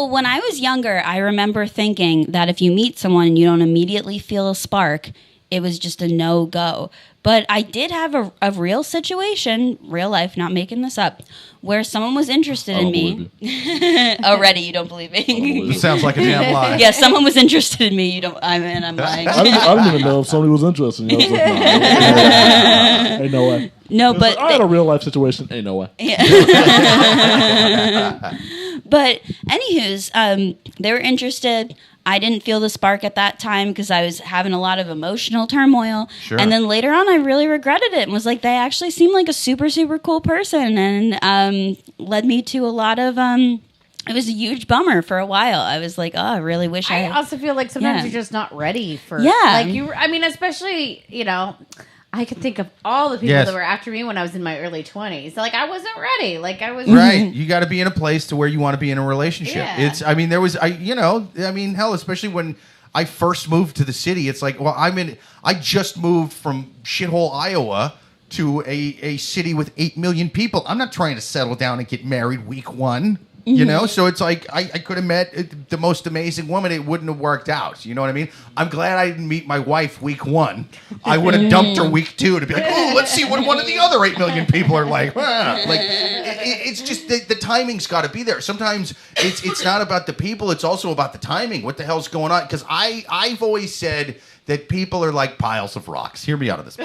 when I was younger, I remember thinking that if you meet someone and you don't immediately feel a spark, it was just a no-go. But I did have a real situation, real life, not making this up, where someone was interested in me. Already, you don't believe me? This sounds like a damn lie. Yeah, someone was interested in me. I'm lying. I didn't even know if somebody was interested in you. I was like, nah, ain't no way. No, but I had a real life situation. Ain't no way. Yeah. But anywho's, they were interested. I didn't feel the spark at that time because I was having a lot of emotional turmoil. Sure. And then later on, I really regretted it and was like, they actually seemed like a super, super cool person, and led me to a lot of. It was a huge bummer for a while. I was like, oh, I really wish I also feel like sometimes you're just not ready for. Yeah. Like especially, I could think of all the people that were after me when I was in my early 20s. Like, I wasn't ready. Like, I was... Right. You got to be in a place to where you want to be in a relationship. Yeah. Hell, especially when I first moved to the city, it's like, well, I just moved from shithole Iowa to a city with 8 million people. I'm not trying to settle down and get married week one. So it's like I could have met the most amazing woman. It wouldn't have worked out. You know what I mean? I'm glad I didn't meet my wife week one. I would have dumped her week two to be like, oh, let's see what one of the other 8 million people are like. Like it's just the timing's got to be there. Sometimes it's not about the people. It's also about the timing. What the hell's going on? Because I've always said that people are like piles of rocks. Hear me out of this.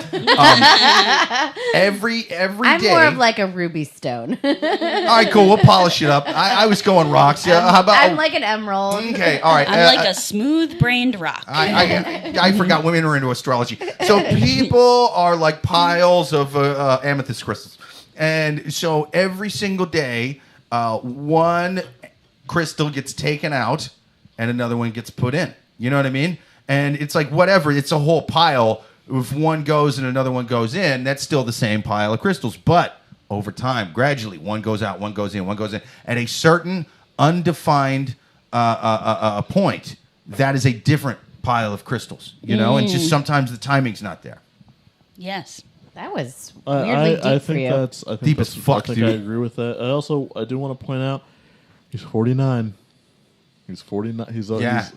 Every day. I'm more of like a ruby stone. All right, cool. We'll polish it up. I was going rocks. Yeah, how about? I'm like an emerald. Okay, all right. I'm like a smooth-brained rock. I forgot women are into astrology. So people are like piles of amethyst crystals, and so every single day, one crystal gets taken out, and another one gets put in. You know what I mean? And it's like whatever. It's a whole pile. If one goes and another one goes in, that's still the same pile of crystals. But over time, gradually, one goes out, one goes in, one goes in. At a certain undefined point, that is a different pile of crystals. And just sometimes the timing's not there. Yes. That was weirdly deep I for think you. that's I think Deep that's, as fuck, I think dude. I agree with that. I do want to point out he's 49. He's 49. Yeah.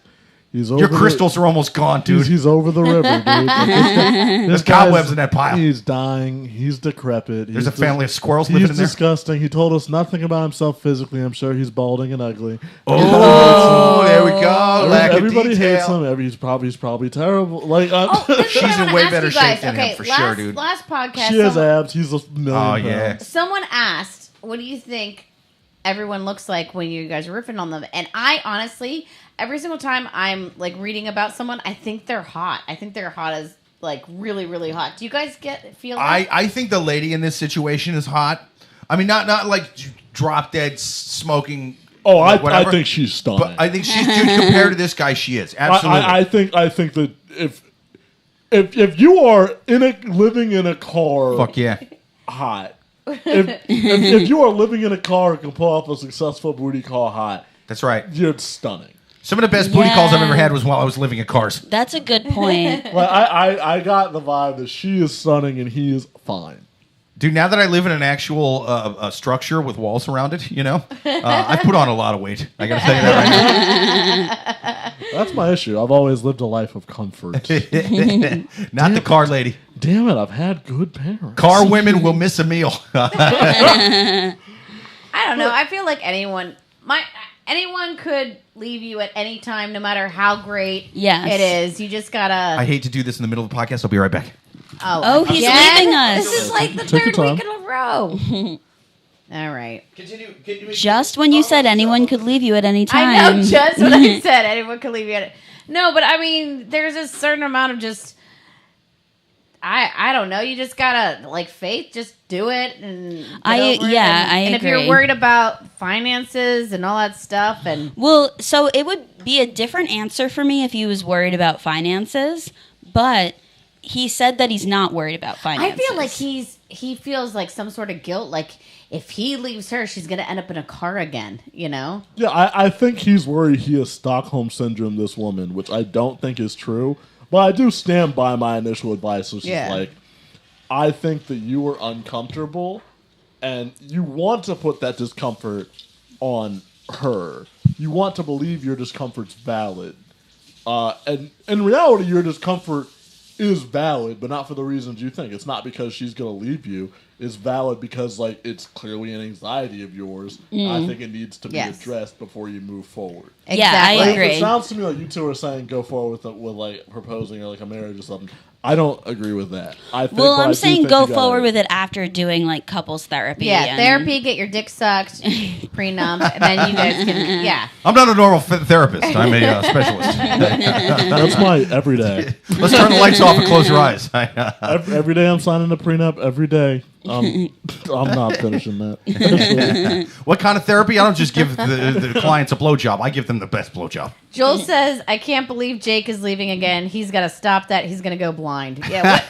He's over Your crystals are almost gone, dude. He's over the river, dude. There's cobwebs in that pile. He's dying. He's decrepit. There's a family of squirrels living in there. He's disgusting. He told us nothing about himself physically. I'm sure he's balding and ugly. Oh, there we go. Lack of Everybody hates detail. him. He's probably terrible. Like This is She's what I in wanna way ask better you guys. shape than him, for sure, dude. Last podcast, she has abs. He's a million Oh, pounds. yeah. someone asked, "What do you think everyone looks like when you guys are riffing on them?" And I honestly, every single time I'm like reading about someone, I think they're hot. I think they're hot as like really, really hot. Do you guys feel? I think the lady in this situation is hot. I mean, not like drop dead smoking. Oh, I whatever, think she's stunning. But I think she's dude, compared to this guy, she is absolutely. I think that if you are living in a car, Fuck yeah. hot. If you are living in a car and can pull off a successful booty call hot, That's right. you're stunning. Some of the best booty calls I've ever Yeah. had was while I was living in cars. That's a good point. Like I got the vibe that she is stunning and he is fine. Dude, now that I live in an actual structure with walls around it, I put on a lot of weight. I gotta tell you that right That's my issue. I've always lived a life of comfort. now. Not the car lady. Damn it, I've had good parents. Car women will miss a meal. I don't know. I feel like anyone could leave you at any time, no matter how great Yes. it is. You just gotta. I hate to do this in the middle of the podcast. I'll be right back. Oh, he's again? leaving us. This is like the Take your third week time. in a row. All right. Continue. Just when you said anyone could leave you at any time. I know just what I said. Anyone could leave you at it. No, but I mean, there's a certain amount of just. I don't know. You just gotta like faith. Just do it and. I And if you're agree. worried about finances and all that stuff, and Well, so it would be a different answer for me if he was worried about finances, but he said that he's not worried about I finances. feel like he feels like some sort of guilt. Like if he leaves her, she's gonna end up in a car again. You know. Yeah, I think he's worried he has Stockholm Syndrome, this woman, which I don't think is true. But I do stand by my initial advice, which is like, I think that you were uncomfortable and you want to put that discomfort on her. You want to believe your discomfort's valid. And in reality, your discomfort is valid, but not for the reasons you think. It's not because she's going to leave you. It's valid because, like, it's clearly an anxiety of yours. I think it needs to be addressed before you move forward. Yeah, I Exactly. agree. It sounds to me like you two are saying go forward with like proposing or like a marriage or something. I don't agree with that. I think, Well, but I I'm do saying think go you gotta- forward with it after doing like couples therapy. Yeah, and- therapy, get your dick sucked, prenup, and then you guys can. Yeah. I'm not a normal therapist. I'm a specialist. That's my everyday. Let's turn the lights off and close your eyes. Every day I'm signing a prenup. Every day. I'm not finishing that. What kind of therapy? I don't just give the clients a blowjob. I give them the best blowjob. Joel says, "I can't believe Jake is leaving again. He's got to stop that. He's going to go blind." Yeah.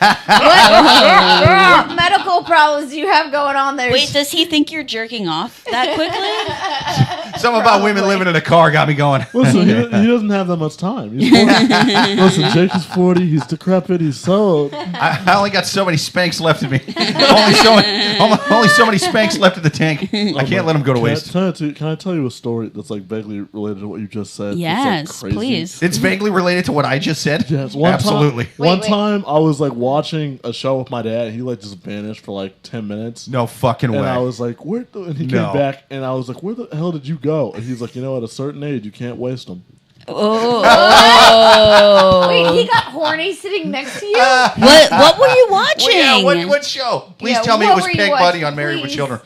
What medical problems do you have going on there? Wait, does he think you're jerking off that quickly? Something about women living in a car got me going. Listen, he doesn't have that much time. He's 40. Listen, Jake is 40. He's decrepit. He's so. I only got so many spanks left in me. only so many spanks left in the tank. I can't let them go to waste. Can I tell you a story that's like vaguely related to what you just said? Yes, It's, like, crazy? please. It's vaguely related to what I just said. Yes, Absolutely. One Wait. time I was like watching a show with my dad. And he like just vanished for like 10 minutes. No fucking way. And I was like, where? And he No. came back, and I was like, where the hell did you go? And he's like, at a certain age, you can't waste them. Oh. Wait, he got horny sitting next to you? What were you watching? Yeah, what show? Please Yeah, tell me it what was were you Peg watching? Buddy on Married with Please. Children.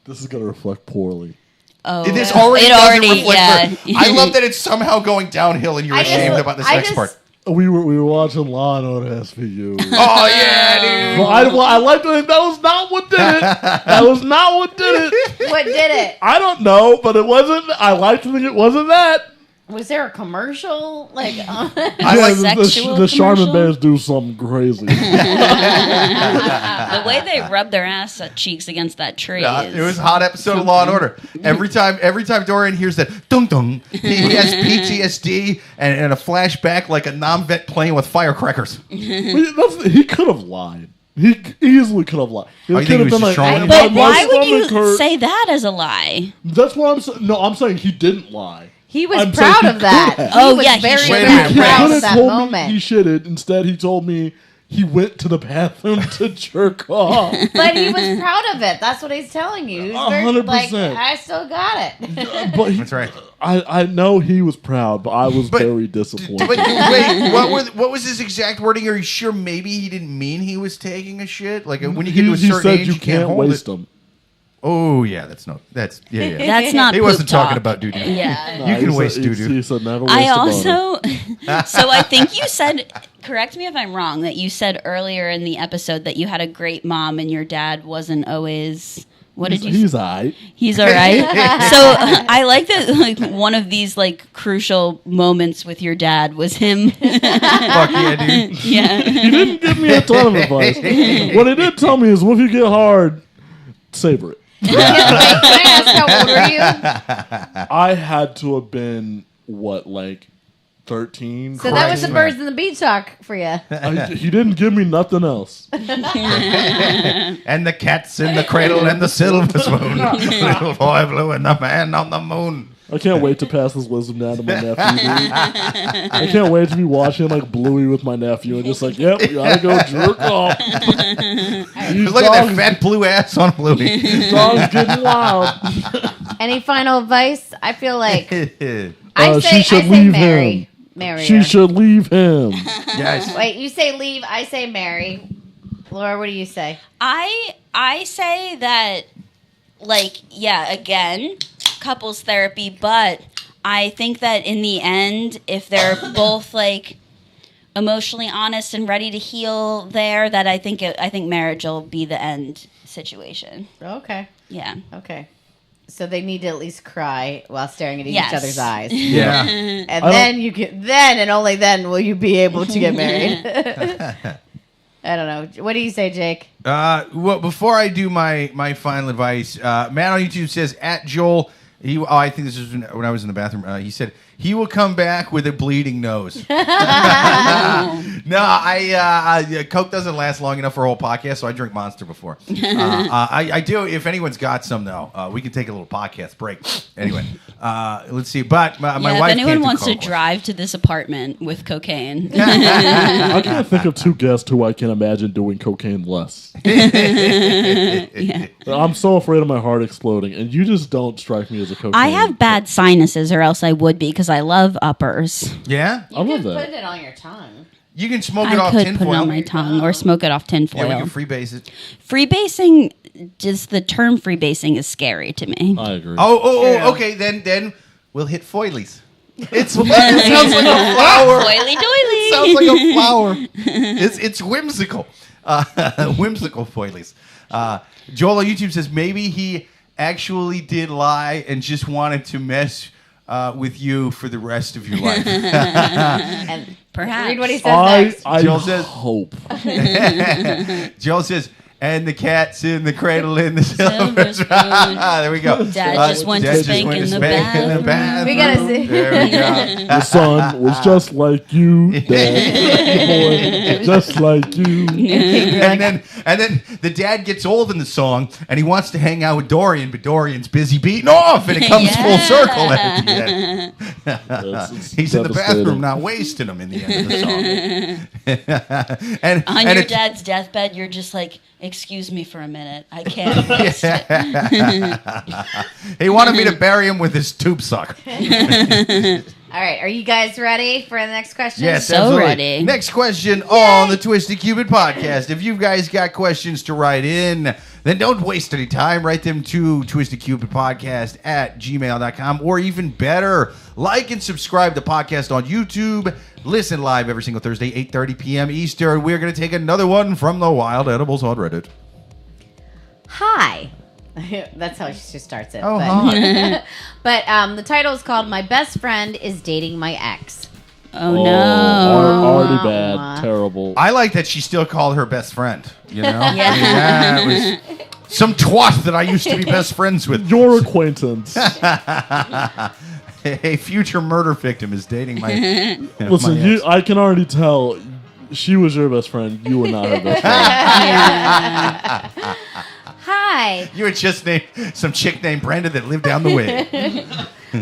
This is gonna reflect poorly. Oh, This already it doesn't already, reflect yeah. her. I love that it's somehow going downhill and you're ashamed about this next part. We were watching Law and Order SVU. Oh, yeah, dude. Well, I like to think that was not what did it. That was not what did it. What did it? I don't know, but it wasn't. I like to think it wasn't that. Was there a commercial? Like, the Charmin Bears do something crazy. The way they rub their ass cheeks against that tree. It was a hot episode of Law and Order. Every time Dorian hears that dung dung, he has PTSD and a flashback like a non-vet playing with firecrackers. He could have lied. He easily could have lied. He you could think have he was been just like, trolling? But my why would stomach you hurt. say that as a lie? That's what I'm saying. No, I'm saying he didn't lie. he was I'm proud saying of he that. could have. Oh, he was yeah, he very, should very have. He proud could of have that told moment. me he shitted. Instead, he told me he went to the bathroom to jerk off. But he was proud of it. That's what he's telling you. He's very, 100%. like, I still got it. But That's right. I know he was proud, but I was very disappointed. But wait, what was his exact wording? Are you sure maybe he didn't mean he was taking a shit? Like when you get to a he certain said age, you you can't hold waste it. them. Oh yeah, that's yeah. That's not He poop wasn't talking talk. about doo-doo. Yeah. You can He waste said- doo-doo. He said never waste I a boner. also, so I think you said, correct me if I'm wrong, that you said earlier in the episode that you had a great mom and your dad wasn't always. What did you? He's alright. He's all right. So I like that. Like one of these like crucial moments with your dad was him. Fuck yeah, dude. Yeah. He didn't give me a ton of advice. What he did tell me is, well, if you get hard, savor it. Can I ask how old were you? I had to have been, what, like 13? So that was the 14? birds and the bee talk for you. He didn't give me nothing else. And the cats in the cradle and the silver spoon. Little boy blue and the man on the moon. I can't wait to pass this wisdom down to my nephew, dude. I can't wait to be watching like Bluey with my nephew and just like, yep, we gotta go jerk off. These Look at that dogs- fat blue ass on Bluey. these dogs getting wild. Any final advice? I feel like she I should say leave marry. him. Marry She her. should leave him. Yes. Wait, you say leave, I say marry. Laura, what do you say? I say that, like, yeah, again, couples therapy, but I think that in the end, if they're both like emotionally honest and ready to heal there, that I think marriage will be the end situation. Okay. Yeah. Okay. So they need to at least cry while staring at Yes. each other's eyes. Yeah. And then you can then and only then will you be able to get married. I don't know. What do you say, Jake? Well, before I do my final advice, man on YouTube says at Joel. I think this is when I was in the bathroom. He said he will come back with a bleeding nose. No, Coke doesn't last long enough for a whole podcast, so I drink Monster before. I do. If anyone's got some, though, we can take a little podcast break. Anyway, let's see. But my Yeah, wife if anyone can't do wants to Coke. drive to this apartment with cocaine, I can't think of two guests who I can imagine doing cocaine less. yeah. I'm so afraid of my heart exploding, and you just don't strike me as a cocaine. I have bad sinuses, or else I would be, because I love uppers. Yeah, I love that. Put it on your tongue. you can smoke it I off could tinfoil. put it on my tongue or smoke it off tinfoil. Yeah, we can freebase it. Freebasing, just the term freebasing is scary to me. I agree. True. Okay. Then we'll hit foilies. It sounds like a flower. Doily doily. Sounds like a flower. It's whimsical. Whimsical foilies. Joel on YouTube says maybe he actually did lie and just wanted to mess with you for the rest of your life. And Perhaps. read what he says next. I Joel says- hope. Joel says, and the cat's in the cradle in the Silver silver spoon. There we go. Dad just went to Dad just spank went in to the spank in the bathroom. We gotta see. There we go. The son was just like you, Dad. Boy, just like you. And then the dad gets old in the song, and he wants to hang out with Dorian, but Dorian's busy beating off, and it comes full circle at the end. He's in the bathroom, not wasting them in the end of the song. and On and your it- dad's deathbed, you're just like, excuse me for a minute. I can't waste it. he wanted me to bury him with his tube sock. All right, are you guys ready for the next question? Yes, So absolutely. ready. Next question on the Twisted Cupid podcast. If you guys got questions to write in, then don't waste any time. Write them to twistedcupidpodcast@gmail.com, or even better, like and subscribe to the podcast on YouTube. Listen live every single Thursday, 8:30 p.m. Eastern. We're going to take another one from the Wild Edibles on Reddit. Hi. That's how she starts it. Oh, but but the title is called "My Best Friend is Dating My Ex." Oh no! Already bad, terrible. I like that she still called her best friend. You know, Yeah. I mean, that was some twat that I used to be best friends with. Your acquaintance. A future murder victim is dating my. Listen, my ex. I can already tell she was your best friend. You were not her best friend. Hi, You had just named some chick named Brenda that lived down the way.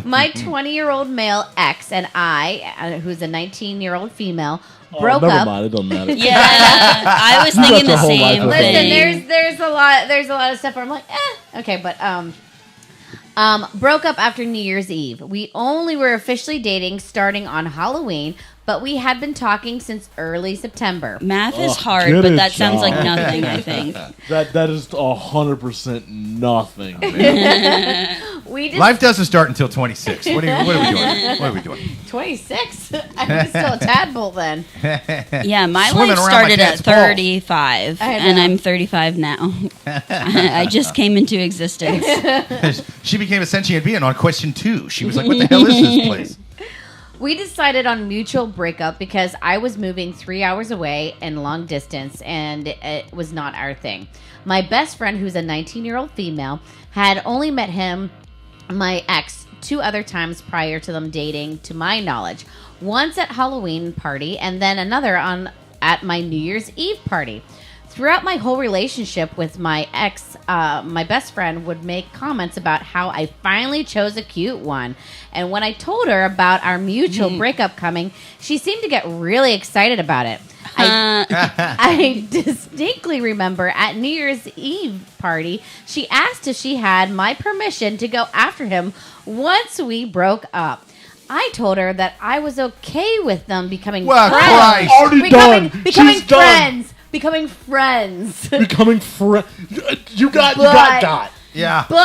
my 20-year-old male ex and I, who's a 19-year-old female, Oh, broke never up. mind, it doesn't matter. Yeah, I was You got thinking your the whole life same with Listen, thing. there's a lot of stuff where I'm like, okay, but broke up after New Year's Eve. We only were officially dating starting on Halloween, but we had been talking since early September. Math is Ugh, hard, get but a that sounds like job. nothing. I think. That is 100% nothing. Man. We just Life doesn't start until 26. What are we doing? What are we doing? 26. I was still a tadpole then. Yeah, my Swimming life around started my at cat's balls. 35, I and know. I'm 35 now. I just came into existence. She became a sentient being on question 2. She was like, "What the hell is this place?" We decided on mutual breakup because I was moving 3 hours away and long distance, and it was not our thing. My best friend, who's a 19-year-old female, had only met him, my ex, 2 other times prior to them dating, to my knowledge. Once at Halloween party, and then another at my New Year's Eve party. Throughout my whole relationship with my ex, my best friend would make comments about how I finally chose a cute one. And when I told her about our mutual breakup coming, she seemed to get really excited about it. I distinctly remember at New Year's Eve party, she asked if she had my permission to go after him once we broke up. I told her that I was okay with them becoming Well, friends. Christ. Already done. Becoming She's done. friends. Becoming friends. Becoming friend. You got But- Yeah. But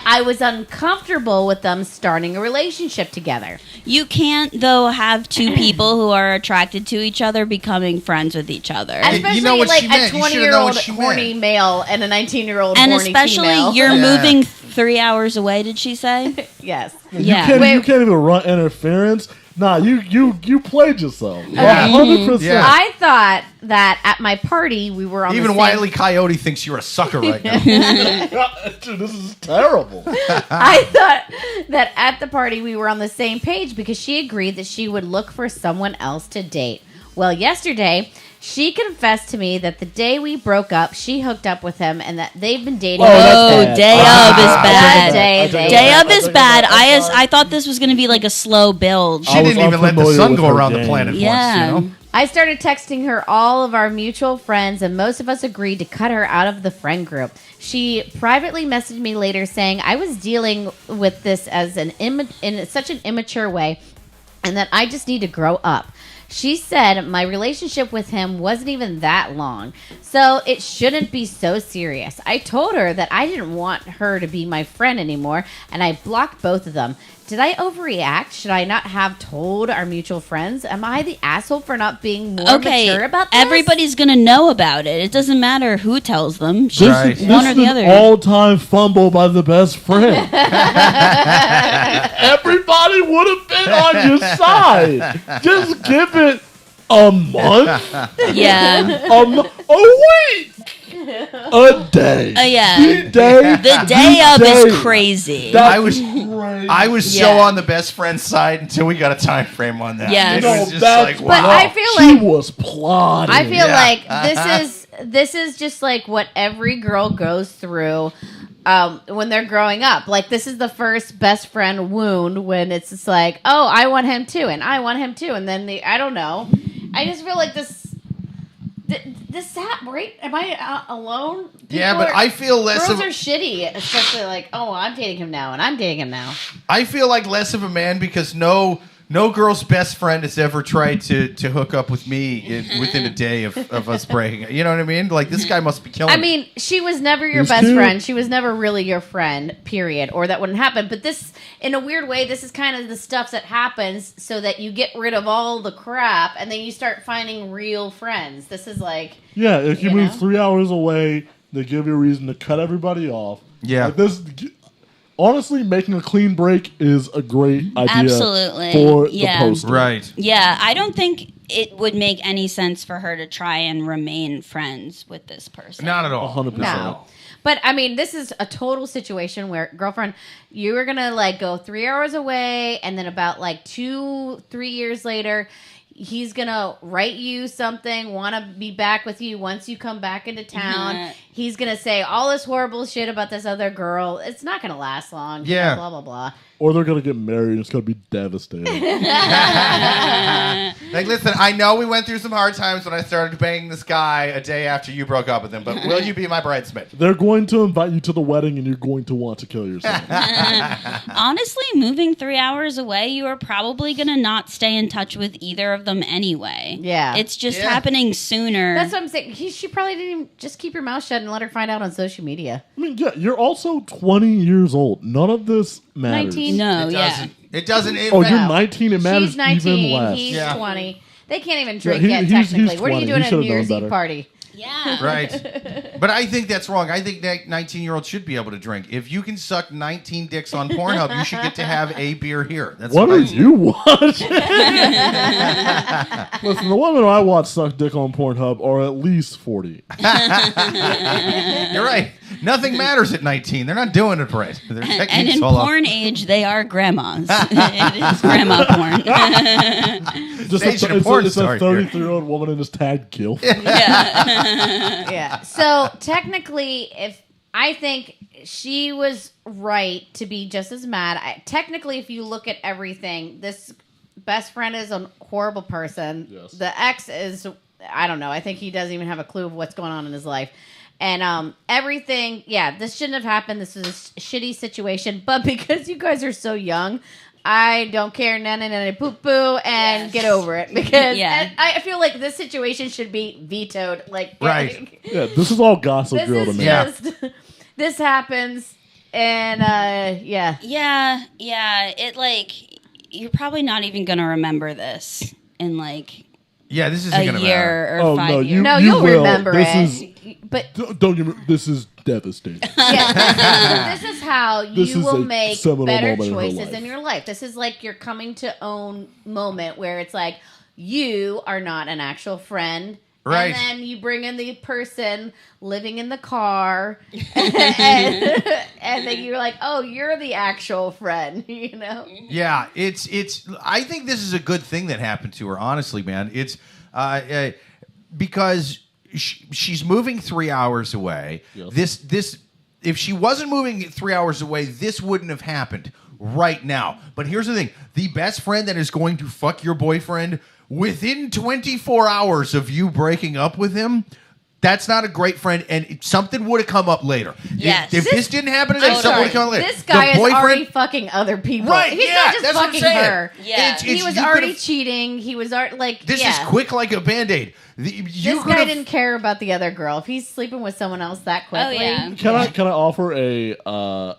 I was uncomfortable with them starting a relationship together. You can't, though, have two people who are attracted to each other becoming friends with each other. Especially you know what like she a meant. You should've known 20-year-old what she horny meant. male and a 19-year-old And horny especially female. you're Yeah. moving 3 hours away, did she say? Yes. Yeah. You Wait. can't even run interference. Nah, you played yourself. Yeah. 100%. Yeah. I thought that at my party we were on Even the same... Wile E. Coyote thinks you're a sucker right now. Dude, this is terrible. I thought that at the party we were on the same page because she agreed that she would look for someone else to date. Well, yesterday, she confessed to me that the day we broke up, she hooked up with him and that they've been dating. Oh, that's day bad. of is bad. Day Day of is bad. I thought this was going to be like a slow build. She I was didn't even let the unfamiliar sun with go her around the game. planet Yeah. once, you know? I started texting her all of our mutual friends, and most of us agreed to cut her out of the friend group. She privately messaged me later saying I was dealing with this as in such an immature way, and that I just need to grow up. She said my relationship with him wasn't even that long, so it shouldn't be so serious. I told her that I didn't want her to be my friend anymore, and I blocked both of them. Did I overreact? Should I not have told our mutual friends? Am I the asshole for not being more mature about this? Everybody's going to know about it. It doesn't matter who tells them. She's Right. one or This the is other. an all-time fumble by the best friend. Everybody would have been on your side. Just give it a month, Yeah. a week, a day. Yeah. The day, The day of is crazy. That's I was- crazy. I was so Yeah. on the best friend side until we got a time frame on that. Yeah. It No, was just that's like, But wow. I feel She like was plotting. I feel Yeah. like this is just like what every girl goes through when they're growing up. Like this is the first best friend wound when it's just like, oh, I want him too, and I want him too, and then I don't know. I just feel like this right? Am I alone? Yeah, People but I feel less girls of are shitty, especially like, oh, I'm dating him now, and I'm dating him now. I feel like less of a man because no girl's best friend has ever tried to hook up with me within a day of us breaking. You know what I mean? Like this guy must be killing I me. mean, she was never your He's best cute. friend. She was never really your friend, period, or that wouldn't happen. But this, in a weird way, this is kind of the stuff that happens so that you get rid of all the crap and then you start finding real friends. This is like, Yeah, if you You move know? 3 hours away They give you a reason to cut everybody off. Yeah. Like this. Honestly, making a clean break is a great idea Absolutely. for Yeah. the poster. Right. Yeah, I don't think it would make any sense for her to try and remain friends with this person. Not at all. 100%. No. But I mean, this is a total situation where, girlfriend, you were gonna like go 3 hours away, and then about like 2-3 years later, he's gonna write you something, want to be back with you once you come back into town. He's gonna say all this horrible shit about this other girl. It's not gonna last long. You Yeah. know, blah blah blah. Or they're going to get married and it's going to be devastating. Like, listen, I know we went through some hard times when I started banging this guy a day after you broke up with him, but will you be my bridesmaid? They're going to invite you to the wedding and you're going to want to kill yourself. Honestly, moving 3 hours away, you are probably going to not stay in touch with either of them anyway. Yeah. It's just Yeah. happening sooner. That's what I'm saying. She probably didn't even just keep your mouth shut and let her find out on social media. I mean, yeah, you're also 20 years old. None of this matters. 19? No, It yeah. doesn't. It doesn't. Oh, No. you're 19. It matters She's 19. even less. He's Yeah. 20. They can't even drink he- yet, he's technically. What are 20. you doing He at a New should've known Year's Eve better. party? Yeah. Right. But I think that's wrong. I think that 19-year-olds should be able to drink. If you can suck 19 dicks on Pornhub, you should get to have a beer here. That's What I are think. you watching? Listen, the women I watch suck dick on Pornhub are at least 40. You're right. Nothing matters at 19. They're not doing it right. Their And technique's in all off. porn age, they are grandmas. It is grandma porn. Just Staging a porn it's a star here. 33-year-old woman and it's tagged GILF. Yeah. So technically, if I think she was right to be just as mad. Technically, if you look at everything, this best friend is a horrible person. Yes. The ex is, I don't know. I think he doesn't even have a clue of what's going on in his life. And everything, yeah, this shouldn't have happened. This is a shitty situation. But because you guys are so young, I don't care, nana, poo poo, and get over it. Because Yeah. I feel like this situation should be vetoed. Like, Right. Yeah, this is all Gossip this Girl to is me. Yeah. just, this happens, and yeah. Yeah. It like you're probably not even gonna remember this in like Yeah, this isn't a going to matter. year or Oh, 5 no, years. No, You you'll will. remember This it. But Don't get me. This is devastating. yeah, this is how This you is will a make seminal better moment in her choices life. in your life. This is like your coming to own moment where it's like you are not an actual friend. Right. And then you bring in the person living in the car, and then you're like, oh, you're the actual friend, you know? Yeah, it's. I think this is a good thing that happened to her. Honestly, man, it's because she's moving 3 hours away. Yes. This if she wasn't moving 3 hours away, this wouldn't have happened right now. But here's the thing: the best friend that is going to fuck your boyfriend within 24 hours of you breaking up with him. That's not a great friend, and something would have come up later. Yes. If this didn't happen today, I'm something would sorry. have come up later. This guy The is boyfriend- already fucking other people. Right, He's yeah, not just that's what I'm fucking saying. her. Yeah. He was you already could've- cheating. He was like, This yeah. is quick like a Band-Aid. This guy didn't care about the other girl. If he's sleeping with someone else that quickly, yeah. Can I offer a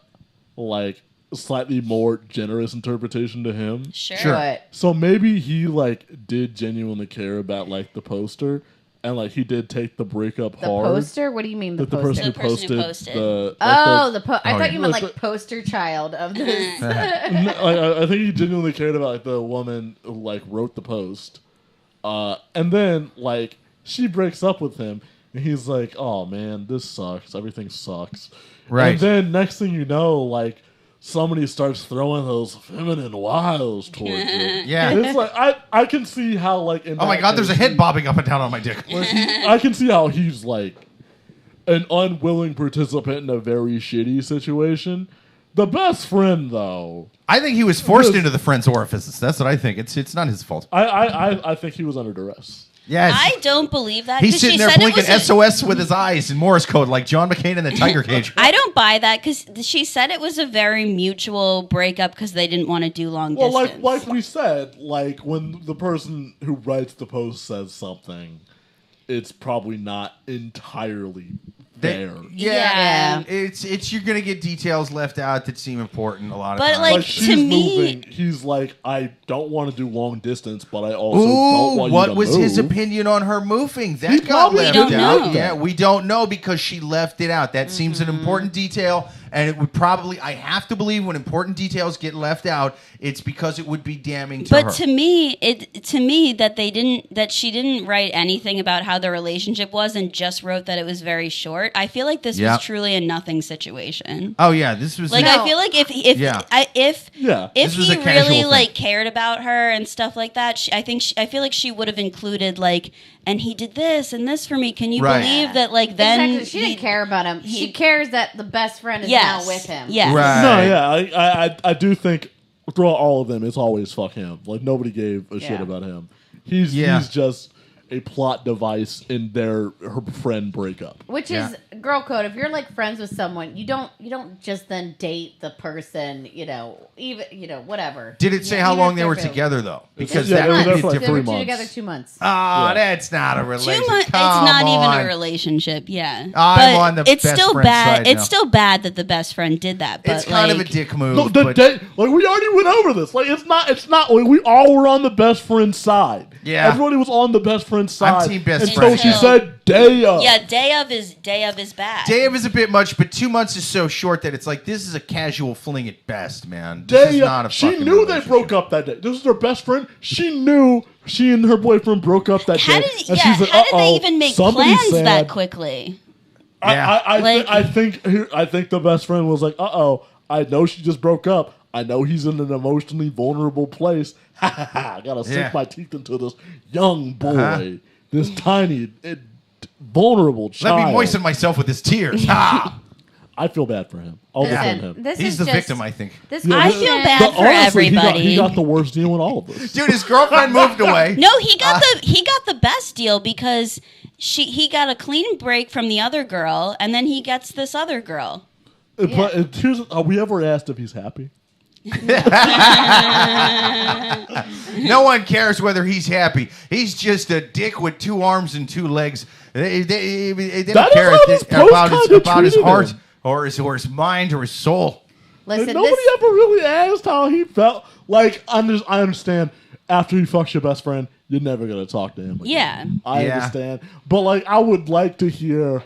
like slightly more generous interpretation to him? Sure. What? So maybe he like did genuinely care about like the poster, and like he did take the breakup The hard. poster? What do you mean the That the poster? person who The person who posted, posted. the I Oh, thought you meant Like like the- poster child of this. I think he genuinely cared about like the woman who like wrote the post, and then like she breaks up with him, and he's like, "Oh man, this sucks. Everything sucks." Right. And then next thing you know, like somebody starts throwing those feminine wiles towards you. Yeah. It's like I can see how like in Oh my that God, there's a case, head bobbing up and down on my dick. I can see how he's like an unwilling participant in a very shitty situation. The best friend, though, I think he was forced Yes. into the friend's orifices. That's what I think. It's not his fault. I think he was under duress. Yes. I don't believe that. He's 'cause sitting she there said it blinking was a- SOS with his eyes in Morse code like John McCain in the Tiger Cage. I don't buy that because she said it was a very mutual breakup because they didn't want to do long Well, distance. like we said, like when the person who writes the post says something, it's probably not entirely there. Yeah. It's you're gonna get details left out that seem important a lot of But, times. like, She's to me- moving. He's like, I don't want to do long distance, but I also don't want you what to was move. his opinion on her moving? That He got probably left didn't out. know. Yeah, we don't know because she left it out. That seems an important detail, and it would probably. I have to believe when important details get left out, it's because it would be damning to her. But to me, that she didn't write anything about how the relationship was and just wrote that it was very short. I feel like this Yeah. was truly a nothing situation. Oh yeah, this was Like, No. I feel like if This was he a casual really thing. like cared about her and stuff like that, I feel like she would have included like, and he did this and this for me. Can you Right. believe that? Like then Exactly. She didn't care about him. She cares that the best friend is Yes. now with him. Yes. Right. No, yeah, I do think throughout all of them, it's always fuck him. Like nobody gave a shit Yeah. about him. He's just a plot device in her friend breakup. Which is girl code. If you're like friends with someone, you don't just then date the person, whatever. Did it say how Even long if they they're were available. together though? Because Yeah, that they were would there be for like They different. were 3 together months. 2 months. Oh, Yeah. that's not a 2 relationship. months. It's Come not even on. a relationship. Yeah, I'm on the it's best still friend bad. side It's now. still bad that the best friend did that. But It's kind of a like, dick move. No, but like we already went over this. Like it's not. Like, we all were on the best friend's side. Yeah. everybody was on the best friend's side. I'm team best until friend. she said day of. yeah, day of is bad. Dave is a bit much, but 2 months is so short that it's like this is a casual fling at best, man. This is Day not a of. She fucking knew they relationship. broke up that day. This is her best friend. She knew she and her boyfriend broke up that How day. did And she's like, how did they "Uh-oh, even make somebody's plans sad." that quickly? Yeah. I think the best friend was like, I know she just broke up. I know he's in an emotionally vulnerable place. I gotta sink Yeah. my teeth into this young boy, Uh-huh. this tiny, vulnerable child. Let me moisten myself with his tears. Ah! I feel bad for him. I'll defend him. This He's is the just, victim, I think. This Yeah, I question- feel bad But for honestly, everybody. He got the worst deal in all of this. Dude, his girlfriend moved away. No, he got the best deal because he got a clean break from the other girl, and then he gets this other girl. But have we ever asked if he's happy? No one cares whether he's happy. He's just a dick with 2 arms and 2 legs. They That don't is care how this post about his kinda heart treated or his mind or his soul. Listen, And nobody this, ever really asked how he felt. Like, I understand after he fucks your best friend, you're never going to talk to him again. Yeah. I Yeah. understand. But, like, I would like to hear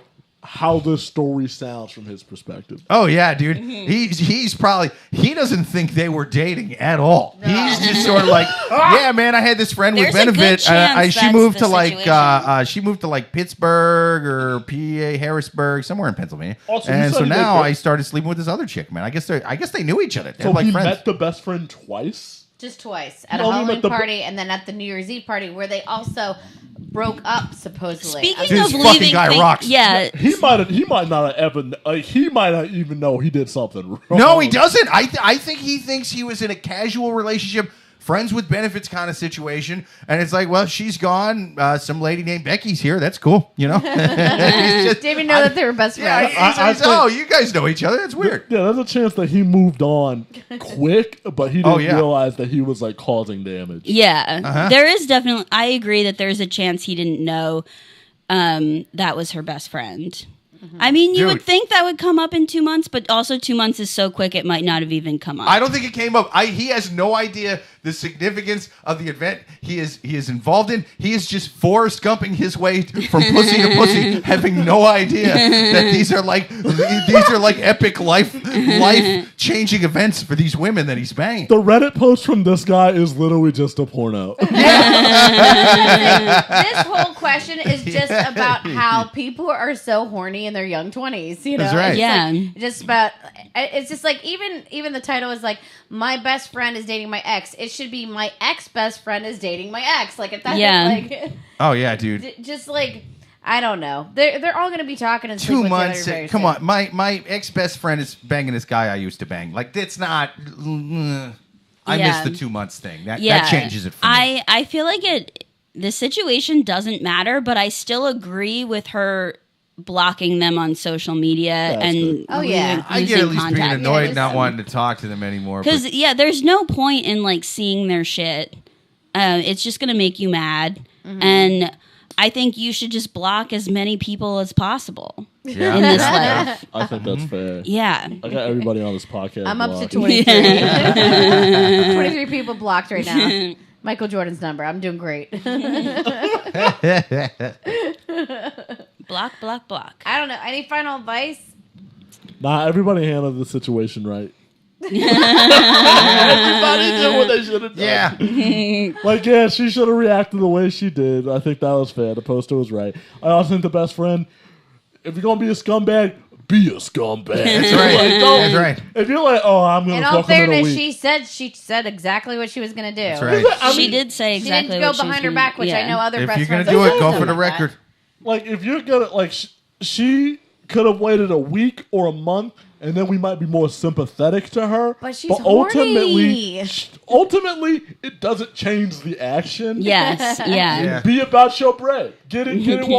how this story sounds from his perspective. Oh yeah, dude. He's probably he doesn't think they were dating at all. He's just sort of like, yeah, man. I had this friend with There's a good benefit. chance She that's moved the to like situation. she moved to like Pittsburgh or PA Harrisburg, somewhere in Pennsylvania. Also, he and said so he made now good- I started sleeping with this other chick, man. I guess they knew each other. They're So like he friends. met the best friend twice? just twice at a No, he Halloween met the- party and then at the New Year's Eve party where they also broke up supposedly. Speaking Dude, of this fucking leaving, guy rocks. Yeah, He might not have ever. He might not even know he did something wrong. No, he doesn't. I think he thinks he was in a casual relationship, friends with benefits kind of situation, and it's like, well, she's gone. Some lady named Becky's here. That's cool, you know. Didn't even know that they were best Yeah, friends. he's like, oh, you guys know each other. That's weird. Yeah, there's a chance that he moved on quick, but he didn't Oh, yeah. realize that he was like causing damage. yeah. Uh-huh. There is definitely. I agree that there's a chance he didn't know that was her best friend. I mean, you Dude. would think that would come up in 2 months, but also 2 months is so quick it might not have even come up. I don't think it came up. He has no idea the significance of the event he is involved in. He is just Forrest Gumping his way from pussy to pussy, having no idea that these are like epic life changing events for these women that he's banging. The Reddit post from this guy is literally just a porno. This whole question is just about how people are so horny in their young 20s. You know, That's right. It's Yeah. like, just about. It's just like even the title is like my best friend is dating my ex. It should be my ex best friend is dating my ex. Like at that, Yeah. like Oh yeah, dude. just like I don't know. They're all going to be talking and 2 sleep with months. each other very Come soon. on, my ex best friend is banging this guy I used to bang. Like that's not. I Yeah. missed the 2 months thing. That changes it for me. I feel like the situation doesn't matter, but I still agree with her blocking them on social media That's and good. Oh, yeah. I get at least being contact. annoyed, Yeah, not there's wanting to talk to them anymore. Because but- yeah, there's no point in like seeing their shit. It's just gonna make you mad, Mm-hmm. and I think you should just block as many people as possible. Yeah. in this life. I think that's fair. Yeah. I got everybody on this podcast. I'm up to blocked. 23. 23 people blocked right now. Michael Jordan's number. I'm doing great. Block, block, block. I don't know. Any final advice? Nah, everybody handled the situation right. Everybody did what they should have done. Yeah. Like, yeah, she should have reacted the way she did. I think that was fair. The poster was right. I also think the best friend, if you're going to be a scumbag, be a scumbag. That's right. Like, That's right. If you're like, oh, I'm going In to all fuck him in a fairness, week. she said exactly what she was going to do. That's right. She did say She exactly didn't go what she was behind her gonna- back, which I yeah. know other If best you're gonna friends do it, have go done for the that. record. Like, if you're going to, like, she could have waited a week or a month, and then we might be more sympathetic to her. But she's ultimately, horny. ultimately, it doesn't change the action. Yes, yeah. Yeah. Be about your bread. Get it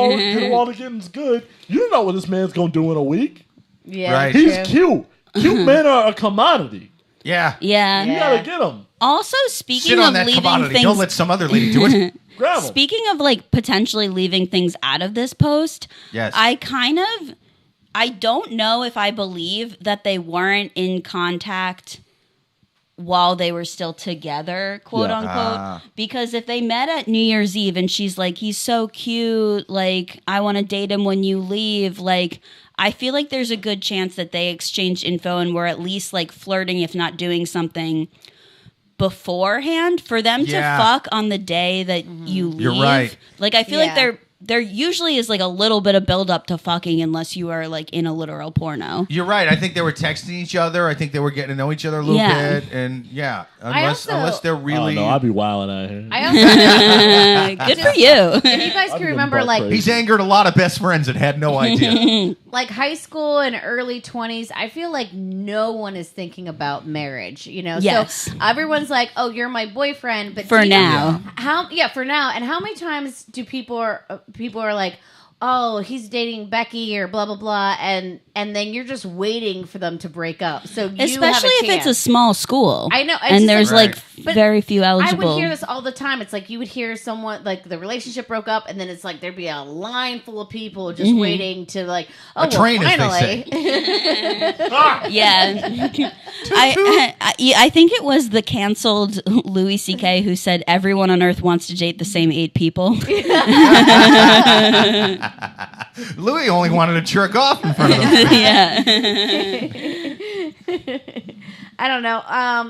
while the getting's good. You don't know what this man's gonna do in a week. Yeah, Right. true. He's cute. Cute men are a commodity. Yeah. Yeah. You gotta get them. Also, speaking Sit of on that leaving commodity. things, Don't let some other lady do it. Grab them. speaking of like potentially leaving things out of this post, Yes. I don't know if I believe that they weren't in contact while they were still together, quote Yeah. unquote. Because if they met at New Year's Eve and she's like, he's so cute, like, I want to date him when you leave, like, I feel like there's a good chance that they exchanged info and were at least like flirting, if not doing something beforehand. For them Yeah. to fuck on the day that you leave. You're right. Like, I feel like Yeah. there usually is like a little bit of build up to fucking unless you are like in a literal porno. You're right. I think they were texting each other. I think they were getting to know each other a little Yeah. bit. And yeah, also- unless they're really. Oh, no, I'd be wilding out here. I also, Good for you. if you guys I'd can be remember, butt like crazy. He's angered a lot of best friends that had no idea. like high school and early 20s, I feel like no one is thinking about marriage, you know? Yes. So everyone's like, oh, you're my boyfriend. But For deep- now. For now. And how many times do people are like, oh, he's dating Becky or blah, blah, blah. And then you're just waiting for them to break up. So you Especially have a if it's a chance. small school. I know, it's And just there's like- like But very few I eligible. would hear this all the time. It's like you would hear someone like the relationship broke up, and then it's like there'd be a line full of people just waiting to like, oh, A train, as they finally. Yeah. I think it was the canceled Louis C.K. who said everyone on earth wants to date the same 8 people. Louis only wanted to jerk off in front of them. Yeah. I don't know.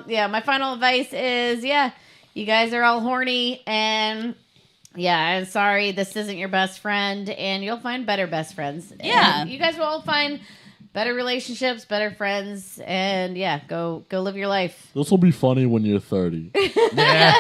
Yeah, my final advice is, you guys are all horny, and I'm sorry this isn't your best friend, and you'll find better best friends. Yeah. And you guys will all find better relationships, better friends, and go live your life. This will be funny when you're 30. Yeah.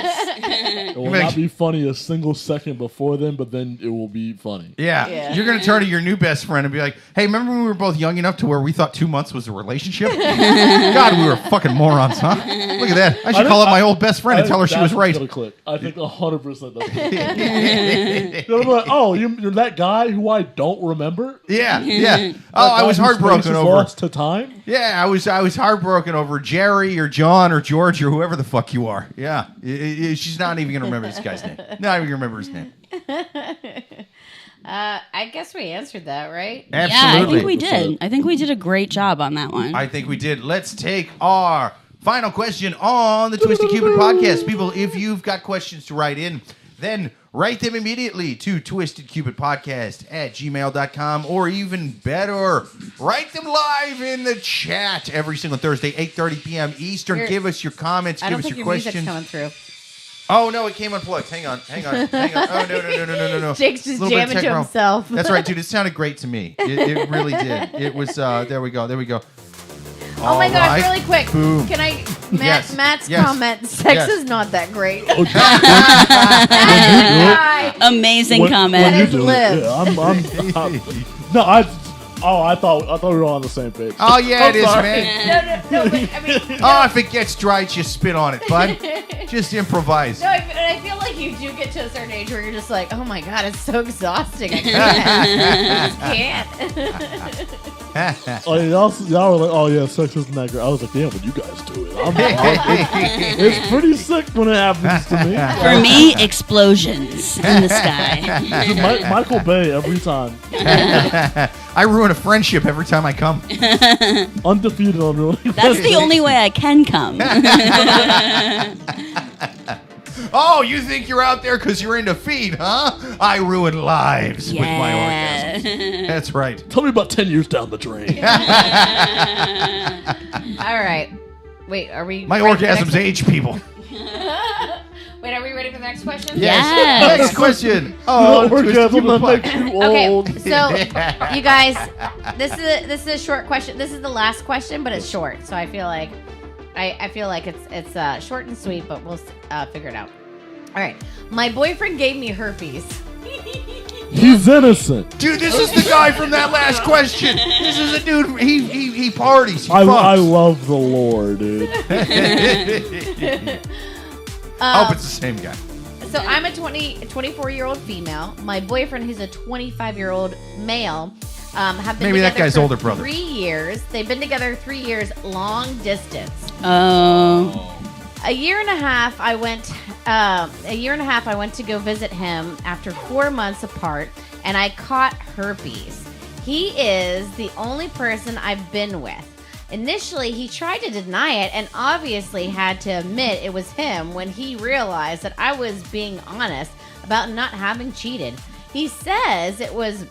It will not be funny a single second before then, but then it will be funny. Yeah. You're going to turn to your new best friend and be like, hey, remember when we were both young enough to where we thought 2 months was a relationship? God, we were fucking morons, huh? Look at that. I should call up my old best friend and tell her she was right. Click. I think 100% that's They'll be like, oh, you're that guy who I don't remember? Yeah. That Oh, I guy was whose face heartbroken is over. lost to time? Yeah, I was heartbroken over Jerry or John or George or whoever the fuck you are. Yeah. She's not even going to remember this guy's name. Not even going to remember his name. I guess we answered that, right? Yeah, I Absolutely. think we did. I think we did a great job on that one. I think we did. Let's take our final question on the Twisted Cupid podcast. People, if you've got questions to write in, then write them immediately to twistedcupidpodcast@gmail.com, or even better, write them live in the chat every single Thursday, 8:30 p.m. Eastern. Here- Give us your comments. I Give don't us think your your music's questions. coming through. Oh, no, it came unplugged. Hang on. Oh, no. Jake's just Little bit of jamming to tech wrong. himself. That's right, dude. It sounded great to me. It really did. It was, there we go. Oh my gosh, Alright. really quick. Boom. Can I Yes. Matt's Yes. comment, sex Yes. is not that great. Amazing When comment. you Let it do live. it. Yeah, I thought we were on the same page. Oh, yeah, it is, sorry. man. No, but, I mean, Oh, if it gets dry, just spit on it, bud. Just improvise. no, I feel like you do get to a certain age where you're just like, oh my god, it's so exhausting. I can't. I just can't. y'all were like, oh yeah, sex isn't that great. I was like, yeah, when you guys do it, it's pretty sick when it happens to me. For me, explosions in the sky. Michael Bay every time. I ruin a friendship every time I come. Undefeated on really. That's the only way I can come. Oh, you think you're out there because you're into feet, huh? I ruin lives with my orgasms. That's right. Tell me about 10 years down the drain. All right. Wait, are we? My ready for the orgasms next age people. Wait, are we ready for the next question? Yes. Next question. Oh, orgasm that makes you old. Okay, so you guys, this is a short question. This is the last question, but it's short. So I feel like it's short and sweet, but we'll figure it out. All right, my boyfriend gave me herpes. He's innocent. Dude, this is the guy from that last question. This is a dude. He parties. He I fucks. love the lore, dude. I hope it's the same guy. So I'm a 24-year-old female. My boyfriend, who's a 25-year-old male, have been Maybe that together guy's for older brother. 3 years. They've been together 3 years, long distance. Oh. A year and a half, I went to go visit him after 4 months apart, and I caught herpes. He is the only person I've been with. Initially, he tried to deny it and obviously had to admit it was him when he realized that I was being honest about not having cheated. He says it was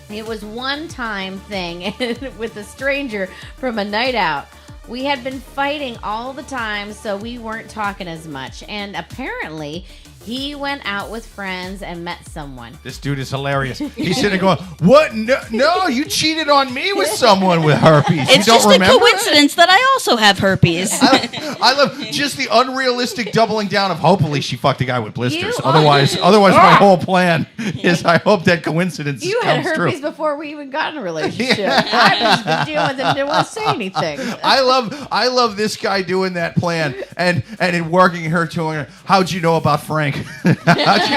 one-time thing with a stranger from a night out. We had been fighting all the time, so we weren't talking as much. And apparently, he went out with friends and met someone. This dude is hilarious. He's sitting going, "What? No, you cheated on me with someone with herpes. It's you don't just remember?" a coincidence that I also have herpes. I love just the unrealistic doubling down of hopefully she fucked a guy with blisters. You Otherwise, my whole plan is I hope that coincidence You had comes herpes true. before we even got in a relationship. I've just been dealing with it and didn't want to say anything. I love this guy doing that plan and it working her to her. How'd you know about Frank? How'd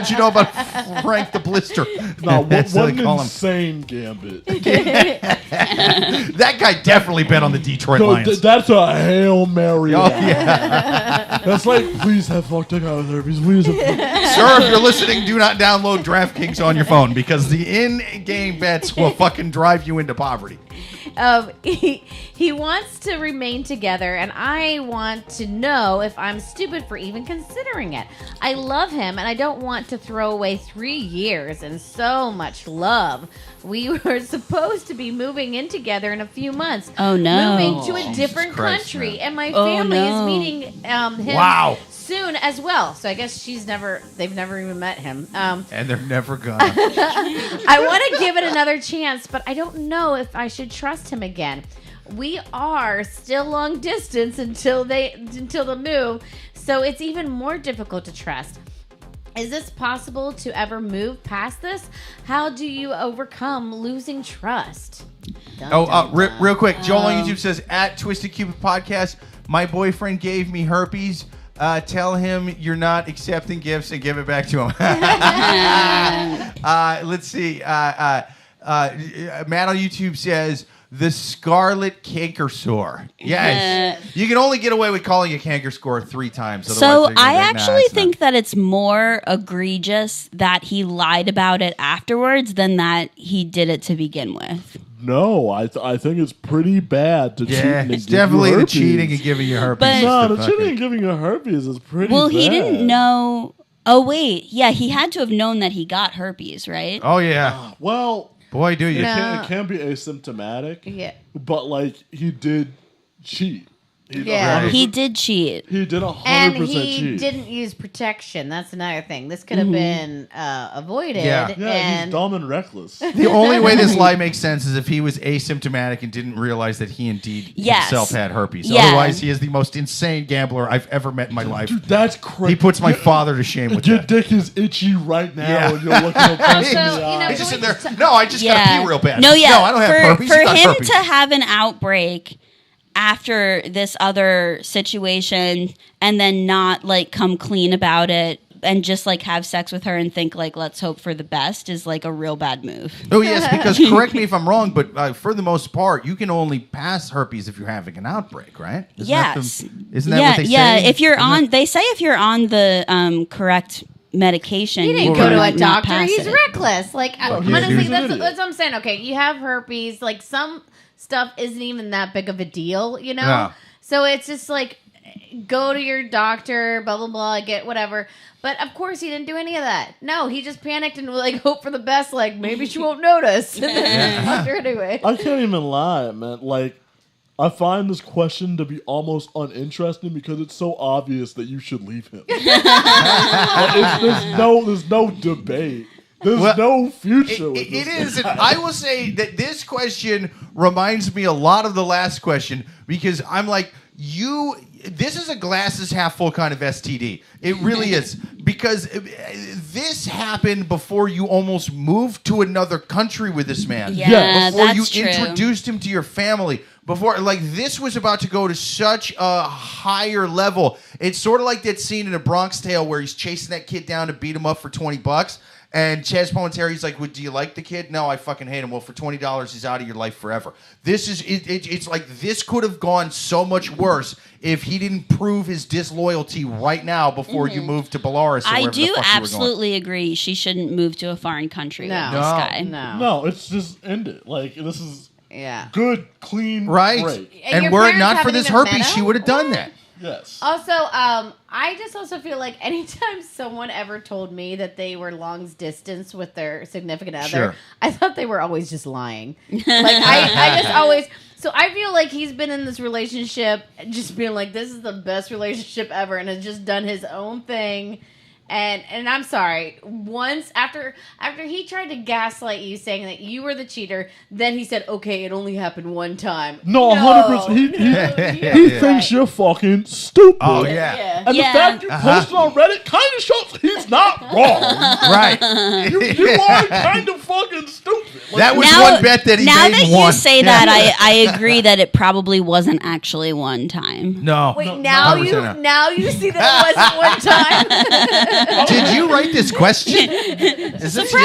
you know about Frank the Blister? No, That's what what they an call him. insane gambit. That guy definitely bet on the Detroit No, Lions. that's a Hail Mary. Oh, yeah. That's like, please have fucked a guy with herpes. Please have Sir, if you're listening, do not download DraftKings on your phone because the in-game bets will fucking drive you into poverty. He wants to remain together, and I want to know if I'm stupid for even considering it. I love him, and I don't want to throw away 3 years and so much love. We were supposed to be moving in together in a few months. Oh, no. Moving to a Jesus different Christ, country, man. and my Oh, family no. is meeting him Wow. soon as well. So I guess they've never even met him. And they're never gonna. I want to give it another chance, but I don't know if I should trust him again. We are still long distance until the move, so it's even more difficult to trust. Is this possible to ever move past this? How do you overcome losing trust? Real quick, Joel on YouTube says at Twisted Cupid Podcast, my boyfriend gave me herpes. Tell him you're not accepting gifts and give it back to him. Let's see. Matt on YouTube says the Scarlet Canker Sore. Yes. You can only get away with calling a canker sore 3 times. So Otherwise they're gonna I be like, actually it's think that it's more egregious that he lied about it afterwards than that he did it to begin with. No, I think it's pretty bad to cheat and it's give you definitely the herpes. cheating and giving you herpes. But- No, The the fucking- cheating and giving you herpes is pretty Well, bad. he didn't know. Oh, wait. Yeah, he had to have known that he got herpes, right? Oh, yeah. Well, Boy, do you. No. it can be asymptomatic, Yeah. but like he did cheat. Yeah. He did cheat. He did 100% And he cheat. didn't use protection. That's another thing. This could have been avoided. Yeah. Yeah, and he's dumb and reckless. The only way this lie makes sense is if he was asymptomatic and didn't realize that he indeed Yes. himself had herpes. Yeah. Otherwise, he is the most insane gambler I've ever met in my life. Dude, that's crazy. He puts my father to shame with Your that. dick is itchy right now, Yeah. and you're looking at us in Also, the you know, eye. He's just can in we there. just- No, I just gotta pee real bad. No, yeah. No, I don't have herpes. For He's got him herpes. to have an outbreak after this other situation and then not like come clean about it and just like have sex with her and think like let's hope for the best is like a real bad move. Oh yes, because correct me if I'm wrong, but for the most part, you can only pass herpes if you're having an outbreak, right? Yes. Isn't that what they say? Yeah, if you're they say if you're on the correct medication, He didn't you go to a might not doctor. pass He's it. reckless. Like, he's honestly, an that's idiot. what I'm saying. Okay, you have herpes. Like, some stuff isn't even that big of a deal, you know? Yeah. So it's just like, go to your doctor, blah, blah, blah, get whatever. But of course, he didn't do any of that. No, he just panicked and like hope for the best. Like, maybe she won't notice. And then fucked her anyway. I can't even lie, man. Like, I find this question to be almost uninteresting because it's so obvious that you should leave him. Like, there's no debate. There's no future with It this is. guy. And I will say that this question reminds me a lot of the last question because I'm like, this is a glasses half full kind of STD. It really is. Because this happened before you almost moved to another country with this man. Yeah, Before that's you true. introduced him to your family. Before, like, this was about to go to such a higher level. It's sort of like that scene in A Bronx Tale where he's chasing that kid down to beat him up for $20. And Chaz Palminteri's like, do you like the kid? No, I fucking hate him. Well, for $20, he's out of your life forever. This is, it's like this could have gone so much worse if he didn't prove his disloyalty right now before you moved to Belarus. Or I wherever the do fuck you were going. absolutely agree. She shouldn't move to a foreign country No. with this guy. No. No, it's just end it. Like, this is Yeah. good, clean, Right. break. And your And were it parents not for haven't this even met herpes, him? she would have done that. Yes. Also, I just also feel like anytime someone ever told me that they were long distance with their significant other, Sure. I thought they were always just lying. Like, I just always... So I feel like he's been in this relationship just being like, this is the best relationship ever, and has just done his own thing. And I'm sorry. Once after he tried to gaslight you, saying that you were the cheater, then he said, "Okay, it only happened one time." No, 100%. He thinks you're fucking stupid. Oh, yeah. Yeah. And Yeah. the fact you posted on Reddit kind of shows he's not wrong. Right. You are kind of fucking stupid. Like, That was one bet that he now made that and won. you say that, I agree that it probably wasn't actually one time. No. Wait, No, now 100% no. now you see that it wasn't one time. Did you write this question? Is this you?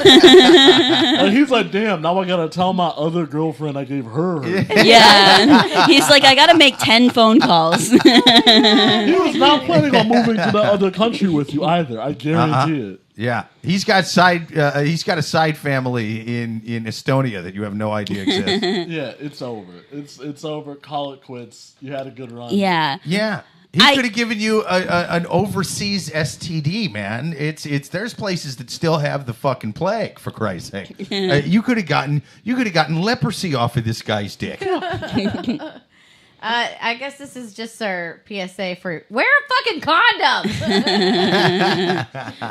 and he's like, damn, now I gotta tell my other girlfriend I gave her. Yeah. He's like, I gotta make 10 phone calls. He was not planning on moving to the other country with you either. I guarantee it. Yeah, he's got a side family in Estonia that you have no idea exists. Yeah, it's over. It's over. Call it quits. You had a good run. Yeah. Yeah, he could have given you an overseas STD, man. There's places that still have the fucking plague, for Christ's sake. You could have gotten leprosy off of this guy's dick. I guess this is just our PSA for wear a fucking condom.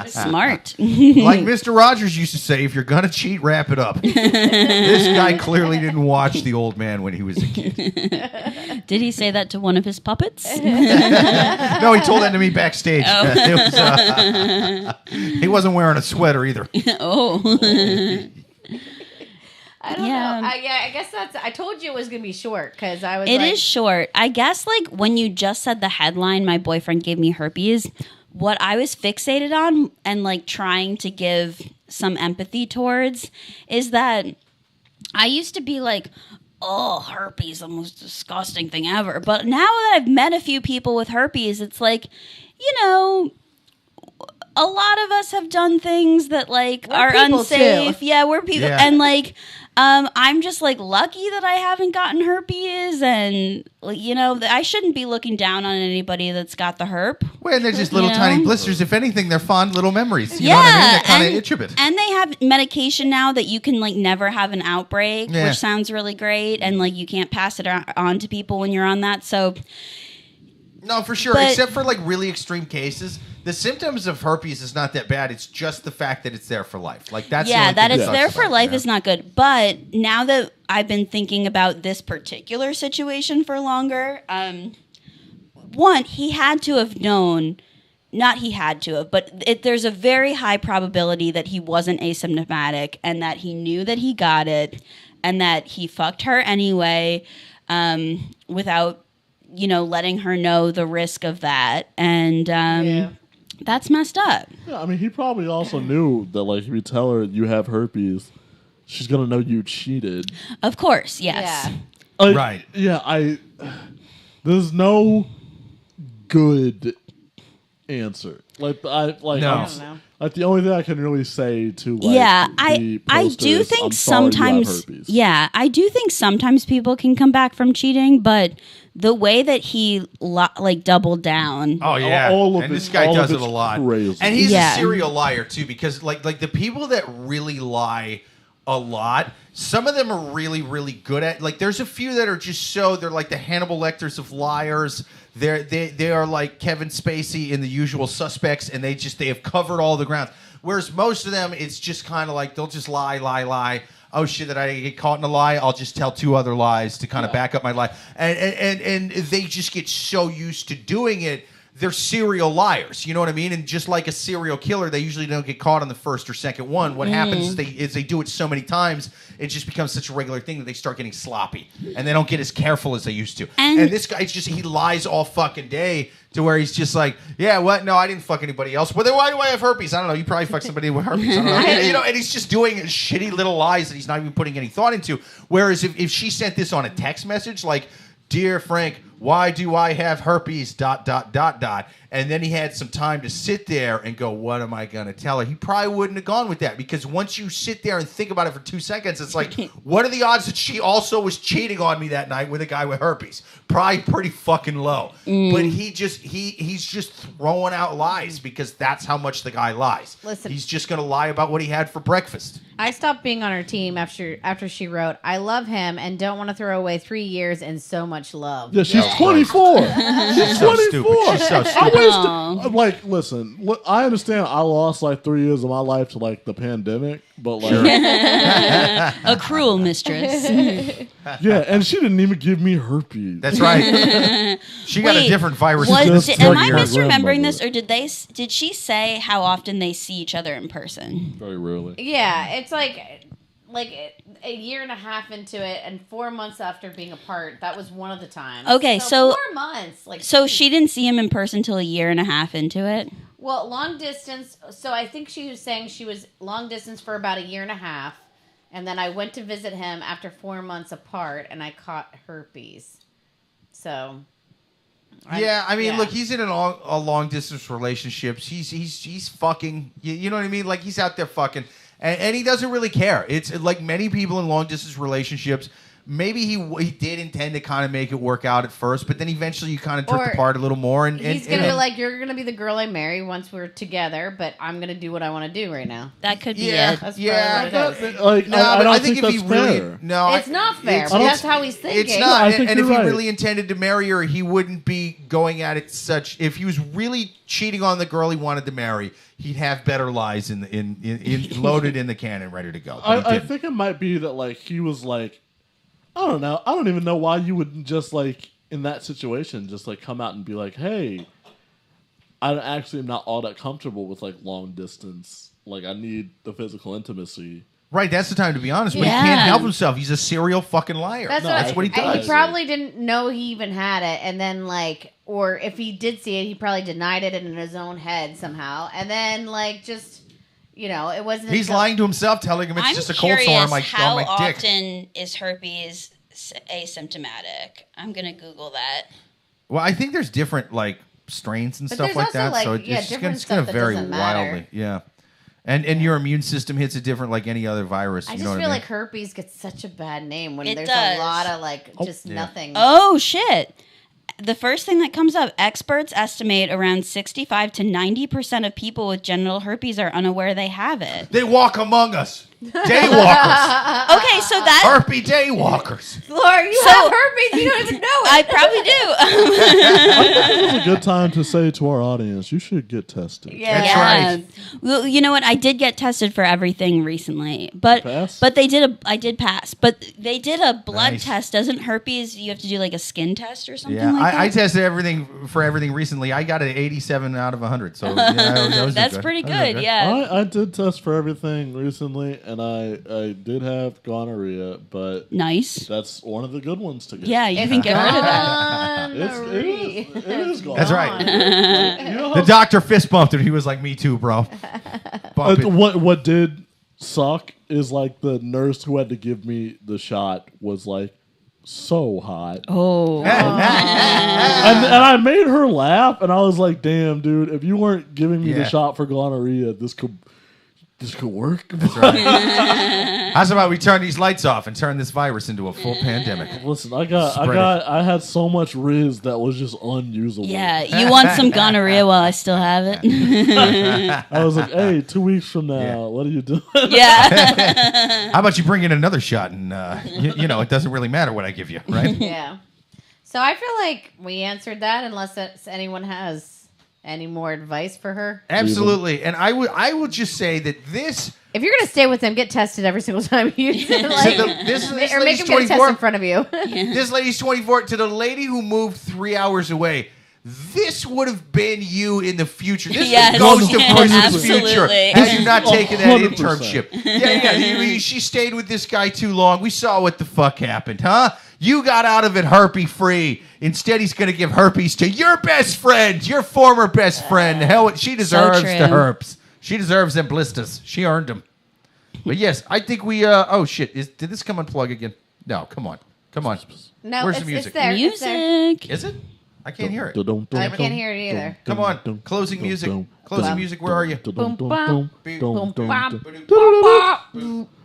Smart. Like Mr. Rogers used to say, if you're gonna cheat, wrap it up. This guy clearly didn't watch The Old Man when he was a kid. Did he say that to one of his puppets? No, he told that to me backstage. He wasn't wearing a sweater either. Oh. I don't Yeah. know. I guess I told you it was gonna be short because I was. It like, is short. I guess, like, when you just said the headline, my boyfriend gave me herpes, what I was fixated on and, like, trying to give some empathy towards is that I used to be like, oh, herpes, the most disgusting thing ever. But now that I've met a few people with herpes, it's like, you know, a lot of us have done things that, like, We're are people, unsafe. too. Yeah, we're people. Yeah. And, like, I'm just, like, lucky that I haven't gotten herpes. And, like, you know, I shouldn't be looking down on anybody that's got the herp. Well, they're just little You tiny know? blisters. If anything, they're fond little memories. You know what I mean? They kind of itch a bit. And they have medication now that you can, like, never have an outbreak, Yeah. which sounds really great. And, like, you can't pass it on to people when you're on that. So, No, for sure. But- Except for like really extreme cases, the symptoms of herpes is not that bad. It's just the fact that it's there for life. Like that's the yeah, only that thing it's sucks there for about it, life yeah. is not good. But now that I've been thinking about this particular situation for longer, one, he had to have known. Not he had to have, but there's a very high probability that he wasn't asymptomatic and that he knew that he got it and that he fucked her anyway without, you know, letting her know the risk of that. And That's messed up. Yeah, I mean, he probably also knew that, like, if you tell her you have herpes, she's gonna know you cheated. Of course, yes. Yeah. Like, Right. Yeah, there's no good answer. Like, No. I don't know. Like, the only thing I can really say to, like, Yeah, the I poster do is, think I'm sorry you have sometimes. herpes. Yeah, I do think sometimes people can come back from cheating, but the way that he like doubled down. Oh yeah, All of and it- this guy all does of it a it's lot. crazy. And he's Yeah. a serial liar too, because like the people that really lie a lot, some of them are really, really good at. Like, there's a few that are just they're like the Hannibal Lecters of liars. They are like Kevin Spacey in The Usual Suspects, and they have covered all the grounds. Whereas most of them, it's just kind of like they'll just lie. Oh shit! That I get caught in a lie, I'll just tell 2 other lies to kind of back up my lie, and they just get so used to doing it. They're serial liars, you know what I mean? And just like a serial killer, they usually don't get caught on the first or second one. What happens is they do it so many times, it just becomes such a regular thing that they start getting sloppy, and they don't get as careful as they used to. And this guy, he lies all fucking day to where he's just like, yeah, what? No, I didn't fuck anybody else. Well, then why do I have herpes? I don't know. You probably fucked somebody with herpes. I don't know. And he's just doing shitty little lies that he's not even putting any thought into. Whereas if she sent this on a text message, like, Dear Frank, why do I have herpes, ... And then he had some time to sit there and go, what am I going to tell her? He probably wouldn't have gone with that, because once you sit there and think about it for 2 seconds, it's like, what are the odds that she also was cheating on me that night with a guy with herpes? Probably pretty fucking low. But he's just throwing out lies because that's how much the guy lies. Listen. He's just going to lie about what he had for breakfast. I stopped being on her team after she wrote, I love him and don't want to throw away 3 years and so much love. Yeah, she's 24. She's so 24. stupid. She's so stupid. Like, listen, look, I understand I lost like 3 years of my life to like the pandemic, but like, A cruel mistress. yeah, and she didn't even give me herpes. That's right. She got a Wait, different virus. Just am like I your misremembering grandmother. this, or did she say how often they see each other in person? Very rarely. Yeah, it's like a year and a half into it and 4 months after being apart. That was one of the times. Okay, so 4 months. So she didn't see him in person till a year and a half into it. Well, long distance. So I think she was saying she was long distance for about a year and a half, and then I went to visit him after 4 months apart, and I caught herpes. So. Yeah, I mean, yeah. look, he's in a long distance relationships. He's fucking. You know what I mean? Like, he's out there fucking, and he doesn't really care. It's like many people in long distance relationships. Maybe he did intend to kind of make it work out at first, but then eventually you kind of drift Or apart a little more. And He's going to be like, you're going to be the girl I marry once we're together, but I'm going to do what I want to do right now. That could be yeah, it. That's yeah. probably what it is. Like, No, I but don't I think if that's he really fair. no, It's not fair, it's- but that's how he's thinking. It's not, I think and if you're he right. really intended to marry her, he wouldn't be going at it such. If he was really cheating on the girl he wanted to marry, he'd have better lies in loaded in the cannon, ready to go. But he I didn't. think it might be that like he was like, I don't know. I don't even know why you would just like in that situation just like come out and be like, hey, I actually am not all that comfortable with like long distance. Like I need the physical intimacy. Right, that's the time to be honest. But he Yeah. can't help himself. He's a serial fucking liar. That's what he does. He probably didn't know he even had it, and then or if he did see it, he probably denied it in his own head somehow, and then just, it wasn't. He's lying to himself, telling him it's I'm just a cold curious, sore on my how dick. often is herpes asymptomatic? I'm gonna Google that. Well, I think there's different strains and But stuff there's like also, that. So yeah, it's different just going stuff to that vary doesn't matter. wildly. Yeah. And your immune system hits it different like any other virus. I You just know what feel I mean? like herpes gets such a bad name when It there's does. a lot of just nothing. Oh shit! The first thing that comes up: experts estimate around 65 to 90% of people with genital herpes are unaware they have it. They walk among us. Daywalkers. Okay, so that Herpy daywalkers. Lord, you So- have herpes, you don't even know it. I probably do. This is a good time to say to our audience, you should get tested. Yeah. That's right. Well, you know what? I did get tested for everything recently, but Pass? I did pass. But they did a blood Nice. test. Doesn't herpes? You have to do like a skin test or something Yeah, like I that. tested everything recently. I got an 87 out of 100. So yeah, that was That's good. pretty That was good. Yeah. I did test for everything recently, and I did have gonorrhea, but Nice. that's one of the good ones to get. Yeah, you can get rid of that. It is gone. That's right. You know The doctor fist bumped him. He was like, "Me too, bro." Bump it. what did suck is like the nurse who had to give me the shot was like so hot. Oh. And I made her laugh, and I was like, "Damn, dude! If you weren't giving me Yeah. the shot for gonorrhea, this could work." That's right. How's about we turn these lights off and turn this virus into a full pandemic? Listen, I had so much Riz that was just unusable. Yeah, you want some gonorrhea while I still have it? I was like, "Hey, 2 weeks from now, Yeah. what are you doing?" Yeah. How about you bring in another shot and you know it doesn't really matter what I give you, right? Yeah. So I feel like we answered that unless anyone has any more advice for her. Absolutely. And I would just say that this. If you're going to stay with him, get tested every single time you use it. Like, this or make lady's him get a test 24. in front of you. This lady's 24. To the lady who moved 3 hours away, this would have been you in the future. This Yes. goes to person's future. Absolutely. Had you not taken that 100%. internship. Yeah. She stayed with this guy too long. We saw what the fuck happened, huh? You got out of it herpes free. Instead, he's going to give herpes to your best friend, your former best friend. Hell, she deserves true. the herpes. She deserves them blisters. She earned them. But yes, I think we. Oh shit! Did this come unplug again? No, come on. No, Where's it's, the music? it's there. It's there. Music. Is it? I can't hear it. I can't hear it either. Come on, closing music. Closing music. Where are you? Boom, bop, boom,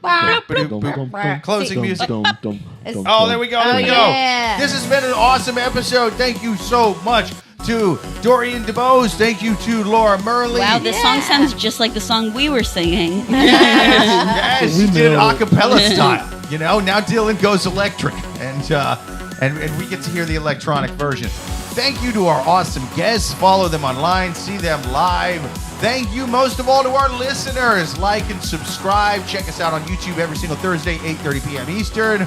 bop, Closing music. It's- Oh, there we go. There we go. yeah. This has been an awesome episode. Thank you so much to Dorian Debose. Thank you to Laura Merli. Wow, this song sounds just like the song we were singing. Yes, We she did it nailed it. acapella style. You know, now Dylan goes electric, and we get to hear the electronic version. Thank you to our awesome guests. Follow them online, see them live. Thank you most of all to our listeners. Like and subscribe. Check us out on YouTube every single Thursday, 8:30 p.m. Eastern.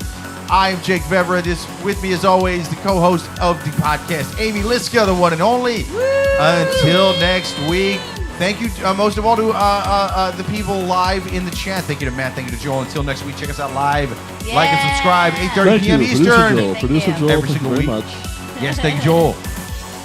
I'm Jake Vevera. This with me as always, the co-host of the podcast, Amy Liszka, the one and only. Until next week. Thank you most of all to the people live in the chat. Thank you to Matt. Thank you to Joel. Until next week, check us out live. Like and subscribe, 8:30 Thank p.m. you, Eastern. Producer Joel. Thank you. Producer Joel, Every thank you single very week. much. Yes, thank you, Joel.